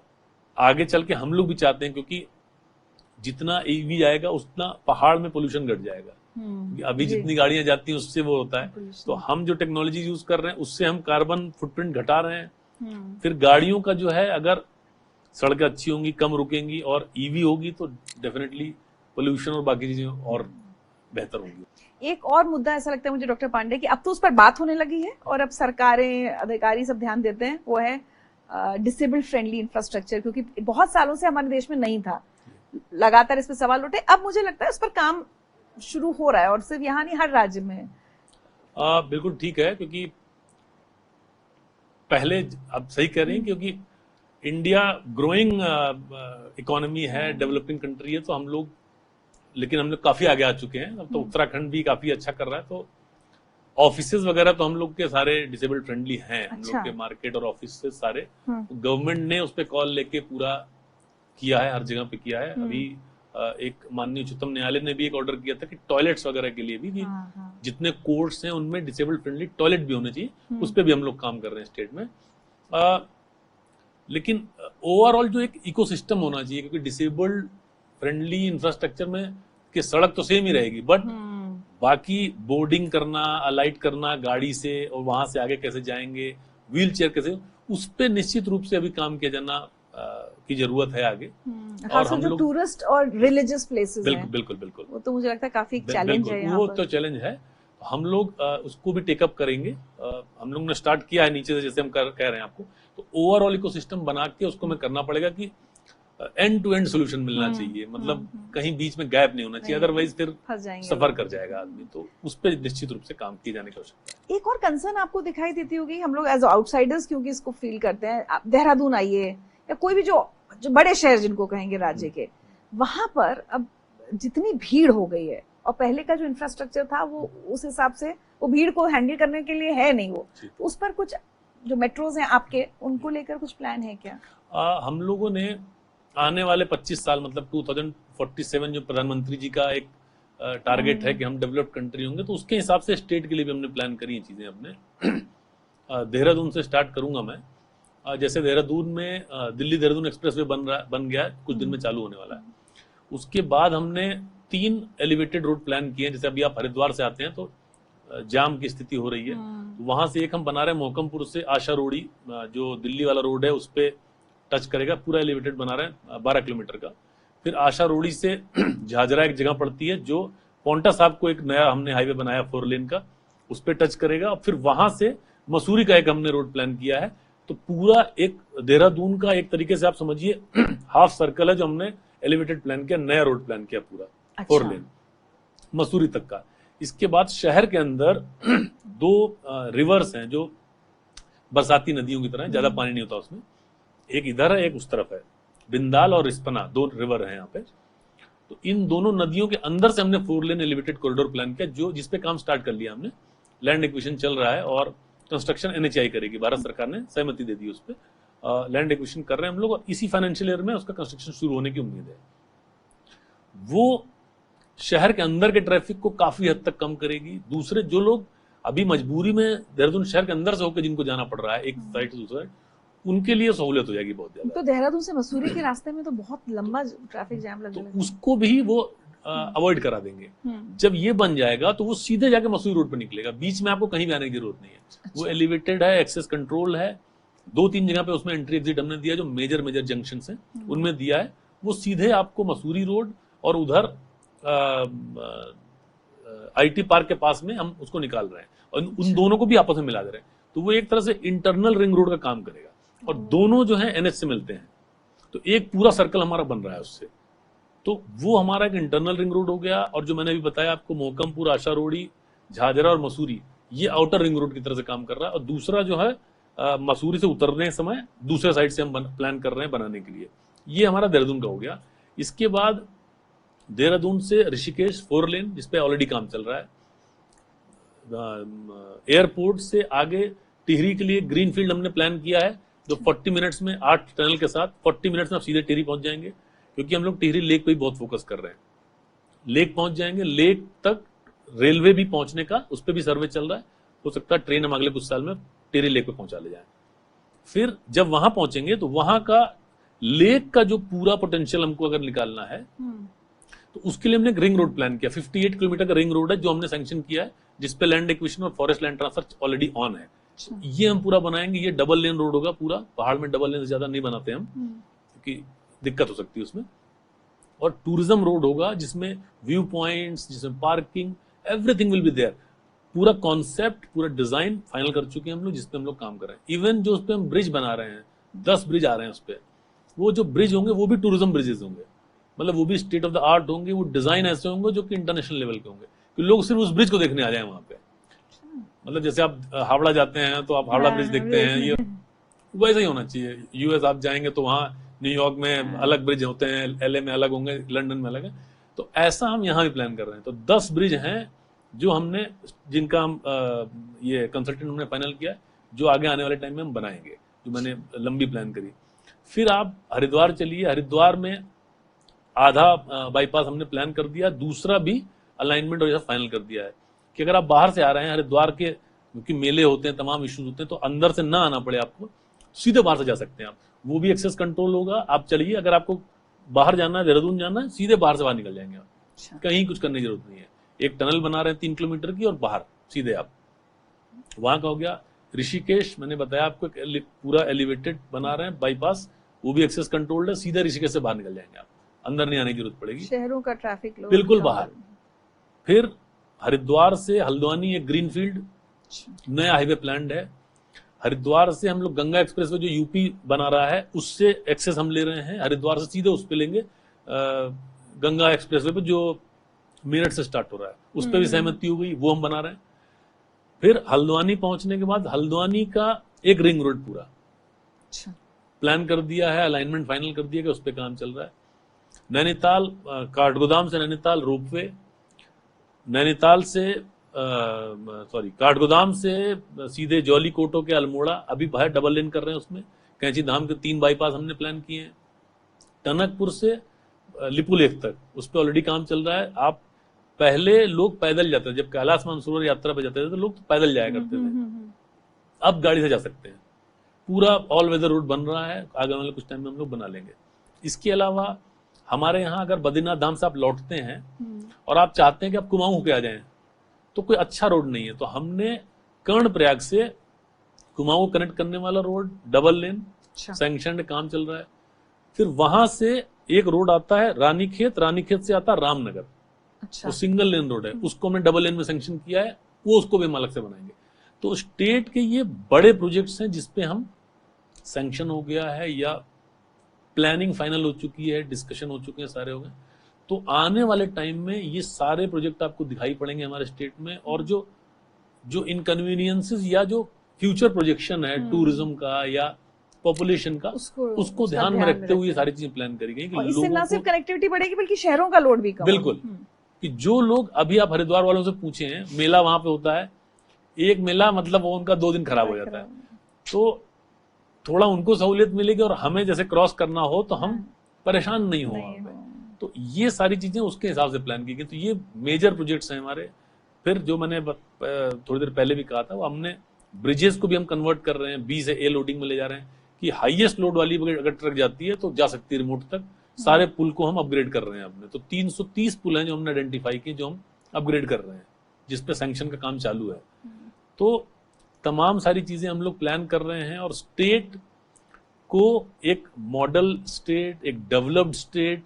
आगे चल के हम लोग भी चाहते हैं, क्योंकि जितना EV आएगा उतना पहाड़ में पोल्यूशन घट जाएगा। अभी जितनी गाड़ियां जाती हैं उससे वो होता है, तो हम जो टेक्नोलॉजी यूज कर रहे हैं उससे हम कार्बन फुटप्रिंट घटा रहे हैं। फिर गाड़ियों का जो है, अगर सड़कें अच्छी होंगी, कम रुकेंगी और EV होगी, तो डेफिनेटली पोल्यूशन और बाकी चीजें और बेहतर होंगी। एक और मुद्दा ऐसा लगता है मुझे डॉक्टर पांडे कि अब तो उस पर बात होने लगी है और अब सरकारें, अधिकारी सब ध्यान देते हैं, वो है डिसेबल्ड फ्रेंडली इंफ्रास्ट्रक्चर, क्योंकि बहुत सालों से हमारे देश में नहीं था, लगातार इस पर सवाल उठे। अब मुझे लगता है उस पर काम शुरू हो रहा है, और सिर्फ यहाँ नहीं, हर राज्य में। बिल्कुल ठीक है, क्योंकि पहले आप सही कह रहे हैं, क्योंकि इंडिया ग्रोइंग इकोनॉमी है, डेवलपिंग कंट्री है, तो हम लोग, लेकिन हम लोग काफी आगे आ चुके हैं। अब तो उत्तराखंड भी काफी अच्छा कर रहा है, तो ऑफिसेज वगैरह तो हम लोग के सारे डिसेबल्ड फ्रेंडली हैं। हम लोग के मार्केट और ऑफिस सारे गवर्नमेंट ने उस पर कॉल लेके पूरा किया है, हर जगह पे किया है। अभी एक माननीय उच्चतम न्यायालय ने भी एक ऑर्डर किया था कि टॉयलेट्स वगैरह के लिए भी जितने कोर्ट्स हैं उनमें डिसेबल्ड फ्रेंडली टॉयलेट भी होने चाहिए। उस पर भी हम लोग काम कर रहे हैं स्टेट में। लेकिन ओवरऑल जो एक इकोसिस्टम होना चाहिए, क्योंकि डिसेबल्ड फ्रेंडली इंफ्रास्ट्रक्चर में कि सड़क तो सेम ही रहेगी, बट बाकी बोर्डिंग करना, अलाइट करना गाड़ी से, और वहां से आगे कैसे जाएंगे, व्हील चेयर कैसे, उस पर निश्चित रूप से अभी काम किया जाना की जरूरत है आगे। और हम लोग टूरिस्ट और रिलीजियस प्लेसेस हैं, बिल्कुल बिल्कुल, वो तो मुझे लगता है काफी चैलेंज है यहाँ पर। वो तो चैलेंज है, हम लोग उसको भी टेकअप करेंगे। हम लोग ने स्टार्ट किया है नीचे से, जैसे हम कह रहे हैं आपको। तो ओवरऑल इकोसिस्टम बना के उसको में करना पड़ेगा कि एंड टू एंड सोल्यूशन मिलना चाहिए, मतलब कहीं बीच में गैप नहीं होना चाहिए, अदरवाइज फिर सफर कर जाएगा आदमी। तो उस पर निश्चित रूप से काम किए जाने की आवश्यकता है। एक और कंसर्न आपको दिखाई देती होगी, हम लोग एज आउटसाइडर्स क्योंकि इसको फील करते हैं, आप देहरादून आइए या कोई भी जो बड़े शहर जिनको कहेंगे राज्य के, वहां पर अब जितनी भीड़ हो गई है और पहले का जो इंफ्रास्ट्रक्चर था वो उस हिसाब से वो भीड़ को हैंडल करने के लिए है नहीं, वो तो उस पर कुछ जो मेट्रोज हैं आपके, उनको लेकर कुछ प्लान है क्या? हम लोगों ने आने वाले 25 साल मतलब 2047 जो प्रधानमंत्री जी का एक टारगेट है कि हम डेवलप्ड कंट्री होंगे, तो उसके हिसाब से स्टेट के लिए भी हमने प्लान करी है चीजें अपने। देहरादून से स्टार्ट करूंगा मैं। जैसे देहरादून में दिल्ली देहरादून एक्सप्रेसवे बन गया है, कुछ दिन में चालू होने वाला है। उसके बाद हमने 3 एलिवेटेड रोड प्लान किए हैं। जैसे अभी आप हरिद्वार से आते हैं तो जाम की स्थिति हो रही है, वहां से एक हम बना रहे हैं मोहकमपुर से आशा रोड़ी, जो दिल्ली वाला रोड है उस पे टच करेगा, पूरा एलिवेटेड बना रहे हैं 12 किलोमीटर का। फिर आशा रोड़ी से झाझरा एक जगह पड़ती है जो पोंटा साहब को एक नया हमने हाईवे बनाया 4 लेन का, उस पे टच करेगा। फिर वहां से मसूरी का एक हमने रोड प्लान किया है। तो पूरा एक देहरादून का एक तरीके से आप समझिए हाफ सर्कल है जो हमने एलिवेटेड प्लान किया, नया रोड प्लान किया पूरा 4 लेन मसूरी तक का। इसके बाद शहर के अंदर 2 रिवर्स हैं जो बरसाती नदियों की तरह, ज्यादा पानी नहीं होता उसमें, एक इधर है एक उस तरफ है, बिंदाल और रिस्पना 2 रिवर हैं यहाँ पे। तो इन दोनों नदियों के अंदर से हमने 4 लेन एलिवेटेड कॉरिडोर प्लान किया, जो जिसपे काम स्टार्ट कर लिया हमने। लैंड एक्विजिशन चल रहा है और कंस्ट्रक्शन NHAI करेगी, भारत सरकार ने सहमति दे दी उस पर। लैंड एक्विजिशन कर रहे हैं हम लोग और इसी फाइनेंशियल ईयर में उसका कंस्ट्रक्शन शुरू होने की उम्मीद है। वो शहर के अंदर के ट्रैफिक को काफी हद तक कम करेगी। दूसरे जो लोग अभी मजबूरी में देहरादून शहर के अंदर से होकर जिनको जाना पड़ रहा है एक साइड से दूसरा, उनके लिए सहूलियत हो जाएगी बहुत ज्यादा। तो देहरादून से मसूरी के रास्ते में तो बहुत लंबा ट्रैफिक जैम लगेगा, तो उसको भी वो अवॉइड करा देंगे। जब ये बन जाएगा तो वो सीधे जाके मसूरी रोड पे निकलेगा, बीच में आपको कहीं भी आने की जरूरत नहीं है। अच्छा। वो एलिवेटेड है, एक्सेस कंट्रोल है, 2-3 जगह पे उसमें एंट्री एग्जिट हमने दिया जो मेजर जंक्शन है उनमें दिया है। वो सीधे आपको मसूरी रोड और उधर IT पार्क के पास में हम उसको निकाल रहे हैं और उन दोनों को भी आपस में मिला दे रहे हैं। तो वो एक तरह से इंटरनल रिंग रोड का काम करेगा और दोनों जो है NH से मिलते हैं, तो एक पूरा सर्कल हमारा बन रहा है उससे। तो वो हमारा एक इंटरनल रिंग रोड हो गया। और जो मैंने अभी बताया आपको मोहकमपुर, आशा रोड़ी, झाझरा और मसूरी, ये आउटर रिंग रोड की तरह से काम कर रहा है। और दूसरा जो है मसूरी से उतरने समय दूसरे साइड से हम प्लान कर रहे हैं बनाने के लिए। ये हमारा देहरादून का हो गया। इसके बाद देहरादून से ऋषिकेश 4 लेन जिसपे ऑलरेडी काम चल रहा है। एयरपोर्ट से आगे टिहरी के लिए ग्रीनफील्ड हमने प्लान किया है, जो 40 मिनट्स में 8 टनल के साथ 40 मिनट्स में आप सीधे टिहरी पहुंच जाएंगे, क्योंकि हम लोग टिहरी लेक पे ही बहुत फोकस कर रहे हैं। लेक पहुंच जाएंगे, लेक तक रेलवे भी पहुंचने का उस पर भी सर्वे चल रहा है। हो सकता है ट्रेन हम अगले कुछ साल में टिहरी लेक पे पहुंचा ले जाए। फिर जब वहां पहुंचेंगे तो वहां का लेक का जो पूरा पोटेंशियल हमको अगर निकालना है तो उसके लिए हमने एक रिंग रोड प्लान किया। 58 किलोमीटर का रिंग रोड है जो हमने सैंक्शन किया है, जिसपे लैंड एक्विजिशन और forest land transfer already on है। ये हम पूरा बनाएंगे। ये डबल लेन रोड होगा पूरा। पहाड़ में डबल लेन से ज्यादा नहीं बनाते हम, क्योंकि दिक्कत हो सकती है उसमें। और टूरिज्म रोड होगा जिसमें व्यू पॉइंट्स, जिसमें parking, everything will be there. पूरा कॉन्सेप्ट, पूरा डिजाइन फाइनल कर चुके हैं हम लोग, जिसपे हम लोग काम कर रहे हैं। इवन जो उस पर हम ब्रिज बना रहे हैं, 10 ब्रिज आ रहे हैं उस पर, वो जो ब्रिज होंगे वो भी टूरिज्म ब्रिजेस होंगे, मतलब वो भी स्टेट ऑफ द आर्ट होंगे। वो डिजाइन ऐसे होंगे जो कि इंटरनेशनल लेवल के होंगे कि लोग सिर्फ उस ब्रिज को देखने आ जाए वहां पे। मतलब जैसे आप हावड़ा जाते हैं तो आप हावड़ा ब्रिज देखते हैं, ये वैसा ही होना चाहिए। US आप जाएंगे तो वहाँ न्यूयॉर्क में अलग ब्रिज होते हैं, LA में अलग होंगे, लंदन में अलग है। तो ऐसा हम यहाँ भी प्लान कर रहे हैं। तो 10 ब्रिज हैं जो हमने, जिनका हम ये कंसल्टेंट हमने फाइनल किया, जो आगे आने वाले टाइम में हम बनाएंगे, जो मैंने लंबी प्लान करी। फिर आप हरिद्वार चलिए। हरिद्वार में आधा बाईपास हमने प्लान कर दिया, दूसरा भी अलाइनमेंट और फाइनल कर दिया है कि अगर आप बाहर से आ रहे हैं हरिद्वार के, क्योंकि मेले होते हैं, तमाम इश्यूज होते हैं, तो अंदर से ना आना पड़े आपको, सीधे बाहर से जा सकते हैं आप। वो भी एक्सेस कंट्रोल होगा। आप चलिए, अगर आपको बाहर जाना है, देहरादून जाना है, सीधे बाहर से बाहर निकल जाएंगे आप। कहीं कुछ करने की जरूरत नहीं है। एक टनल बना रहे हैं 3 किलोमीटर की और बाहर सीधे आप। वहां का हो गया। ऋषिकेश मैंने बताया आपको, पूरा एलिवेटेड बना रहे हैं बाईपास, वो भी एक्सेस कंट्रोल्ड है। सीधे ऋषिकेश से बाहर निकल जाएंगे आप, अंदर नहीं आने की जरूरत पड़ेगी। शहरों का ट्रैफिक बिल्कुल बाहर। फिर हरिद्वार से हल्द्वानी एक ग्रीनफील्ड नया हाईवे प्लान्ड है। हरिद्वार से हम लोग गंगा एक्सप्रेसवे जो यूपी बना रहा है उससे एक्सेस हम ले रहे हैं, हरिद्वार से सीधे उस पे लेंगे गंगा एक्सप्रेसवे पे जो मेरठ से स्टार्ट हो रहा है, उस पर भी सहमति हो गई, वो हम बना रहे हैं। फिर हल्द्वानी पहुंचने के बाद हल्द्वानी का एक रिंग रोड पूरा प्लान कर दिया है, अलाइनमेंट फाइनल कर दिया कि उस पर काम चल रहा है। नैनीताल, काठगोदाम से नैनीताल रोपवे, नैनीताल से काठगोदाम से सीधे जौली कोटो के अल्मोड़ा, अभी बाहर डबल लेन कर रहे हैं, उसमें कैंची धाम के 3 बाईपास हमने प्लान किए हैं। टनकपुर से लिपुलेख तक उस पर ऑलरेडी काम चल रहा है। आप पहले लोग पैदल जाते थे, जब कैलाश मानसरोवर यात्रा पे जाते थे तो लोग तो पैदल जाया करते थे, अब गाड़ी से जा सकते हैं। पूरा ऑल वेदर रोड बन रहा है, आगे वाले कुछ टाइम में हम लोग बना लेंगे। इसके अलावा हमारे यहाँ अगर बद्रीनाथ धाम से आप लौटते हैं और आप चाहते हैं कि आप कुमाऊं होके आ जाएं, तो कोई अच्छा रोड नहीं है, तो हमने कर्णप्रयाग से कुमाऊं कनेक्ट करने वाला रोड डबल लेन सैंक्शन काम चल रहा है। फिर वहां से एक रोड आता है रानीखेत, रानीखेत से आता है रामनगर, वो सिंगल लेन रोड है, उसको हमने डबल लेन में सैंक्शन किया है, वो उसको भी हम अलग से बनाएंगे। तो स्टेट के ये बड़े प्रोजेक्ट्स हैं जिसपे हम सैंक्शन हो गया है या प्लानिंग फाइनल हो चुकी है, डिस्कशन हो चुके हैं, सारे हो गए। तो आने वाले टाइम में ये सारे प्रोजेक्ट आपको दिखाई पड़ेंगे हमारे स्टेट में, और जो इनकन्वीनियंसेस या जो फ्यूचर प्रोजेक्शन है टूरिज्म का या पॉपुलेशन का, उसको ध्यान में रखते हुए ये सारी चीजें प्लान करी गई कि इससे ना सिर्फ कनेक्टिविटी बढ़ेगी बल्कि शहरों का लोड भी कम। बिल्कुल, कि जो लोग अभी आप हरिद्वार वालों से पूछे हैं, मेला वहां पे होता है, एक मेला मतलब वो उनका 2 दिन खराब हो जाता है, तो थोड़ा उनको सहूलियत मिलेगी और हमें जैसे क्रॉस करना हो तो हम परेशान नहीं हो वहां पे। तो ये सारी चीजें उसके हिसाब से प्लान की गई। तो ये मेजर प्रोजेक्ट्स हैं हमारे। फिर जो मैंने थोड़ी देर पहले भी कहा था, वो हमने ब्रिजेस को भी हम कन्वर्ट कर रहे हैं, बी से ए लोडिंग में ले जा रहे हैं कि हाईएस्ट लोड वाली अगर ट्रक जाती है तो जा सकती है रिमोट तक। सारे पुल को हम अपग्रेड कर रहे हैं अपने, तो 330 पुल हैं जो हमने आइडेंटिफाई किए, जो हम अपग्रेड कर रहे हैं, जिसपे सैंक्शन का काम चालू है। तो तमाम सारी चीजें हम लोग प्लान कर रहे हैं, और स्टेट को एक मॉडल स्टेट, एक डेवलप्ड स्टेट,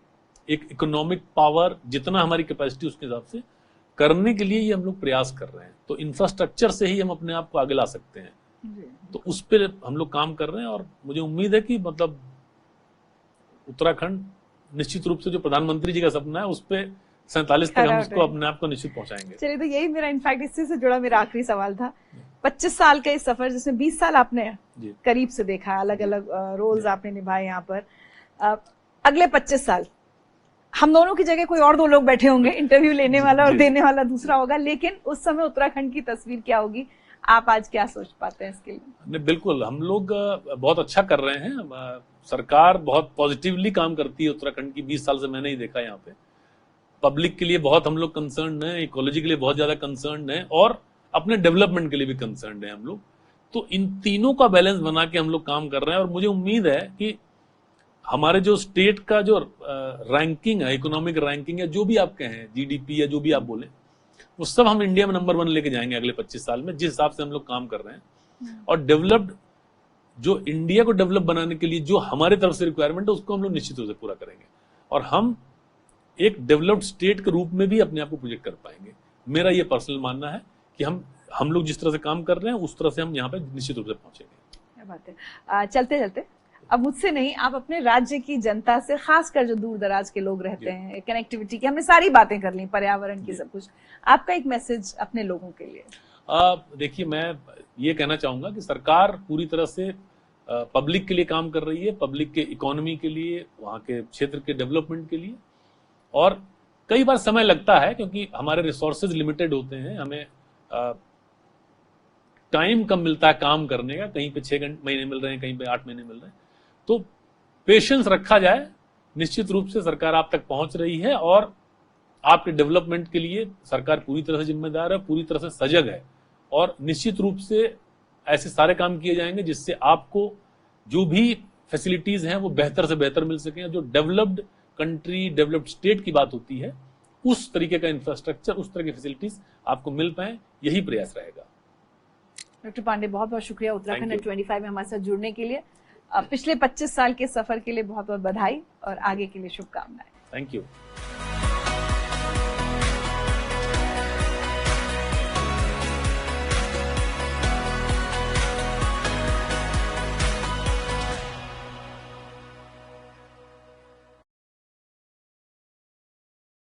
एक इकोनॉमिक पावर, जितना हमारी कैपेसिटी उसके हिसाब से करने के लिए ये हम लोग प्रयास कर रहे हैं। तो इंफ्रास्ट्रक्चर से ही हम अपने आप को आगे ला सकते हैं, तो उस पर हम लोग काम कर रहे हैं। और मुझे उम्मीद है कि मतलब उत्तराखंड निश्चित रूप से जो प्रधानमंत्री जी का सपना है उस पे 47 तक हम उसको अपने आप को निश्चित पहुंचाएंगे। चलिए, तो यही मेरा इनफैक्ट इससे से जुड़ा मेरा आखिरी सवाल था। 25 साल का इस सफर, जिसमें 20 साल आपने करीब से देखा, अलग अलग रोल्स आपने निभाए यहाँ पर, अगले 25 साल हम दोनों की जगह कोई और 2 लोग बैठे होंगे, इंटरव्यू लेने वाला और देने वाला दूसरा होगा, लेकिन उस समय उत्तराखंड की तस्वीर क्या होगी, आप आज क्या सोच पाते हैं इसके लिए? बिल्कुल, हम लोग बहुत अच्छा कर रहे हैं। सरकार बहुत पॉजिटिवली काम करती है उत्तराखंड की, 20 साल से मैंने ही देखा यहाँ पे। पब्लिक के लिए बहुत हम लोग कंसर्न है, इकोलॉजी के लिए बहुत ज्यादा कंसर्न है, और अपने डेवलपमेंट के लिए भी कंसर्न है हम लोग। तो इन तीनों का बैलेंस बना के हम लोग काम कर रहे हैं, और मुझे उम्मीद है कि हमारे जो स्टेट का जो रैंकिंग है, इकोनॉमिक रैंकिंग है, जो भी आप कहें, जीडीपी या जो भी आप बोले, वो सब हम इंडिया में नंबर 1 लेके जाएंगे अगले 25 साल में, जिस हिसाब से हम लोग काम कर रहे हैं। और डेवलप्ड, जो इंडिया को डेवलप बनाने के लिए जो हमारे तरफ से रिक्वायरमेंट है, उसको हम लोग निश्चित रूप से पूरा करेंगे, और हम एक डेवलप्ड स्टेट के रूप में भी अपने आप को प्रोजेक्ट कर पाएंगे। मेरा ये पर्सनल मानना है कि हम लोग जिस तरह से काम कर रहे हैं उस तरह से हम यहाँ पे निश्चित रूप से पहुंचेंगे। क्या बात है। चलते चलते, अब मुझसे नहीं, आप अपने राज्य की जनता से, खासकर जो दूर दराज के लोग रहते हैं, कनेक्टिविटी की हमने सारी बातें कर ली, पर्यावरण की, सब कुछ, आपका एक मैसेज अपने लोगों के लिए? देखिए, मैं ये कहना चाहूंगा कि सरकार पूरी तरह से पब्लिक के लिए काम कर रही है, पब्लिक के इकोनॉमी के लिए, वहाँ के क्षेत्र के डेवलपमेंट के लिए। और कई बार समय लगता है क्योंकि हमारे रिसोर्सेज लिमिटेड होते हैं, हमें टाइम कम मिलता है काम करने का, कहीं पे 6 महीने मिल रहे हैं, कहीं पे 8 महीने मिल रहे हैं। तो पेशेंस रखा जाए, निश्चित रूप से सरकार आप तक पहुंच रही है, और आपके डेवलपमेंट के लिए सरकार पूरी तरह से जिम्मेदार है, पूरी तरह से सजग है, और निश्चित रूप से ऐसे सारे काम किए जाएंगे जिससे आपको जो भी फैसिलिटीज हैं वो बेहतर से बेहतर मिल सकें। जो डेवलप्ड कंट्री, डेवलप्ड स्टेट की बात होती है, उस तरीके का इंफ्रास्ट्रक्चर, उस तरह की फैसिलिटीज आपको मिल पाए, यही प्रयास रहेगा। डॉक्टर पांडे, बहुत बहुत शुक्रिया उत्तराखंड एट 25 में हमारे साथ जुड़ने के लिए। पिछले 25 साल के सफर के लिए बहुत बहुत बधाई और आगे के लिए शुभकामनाएं। Thank you.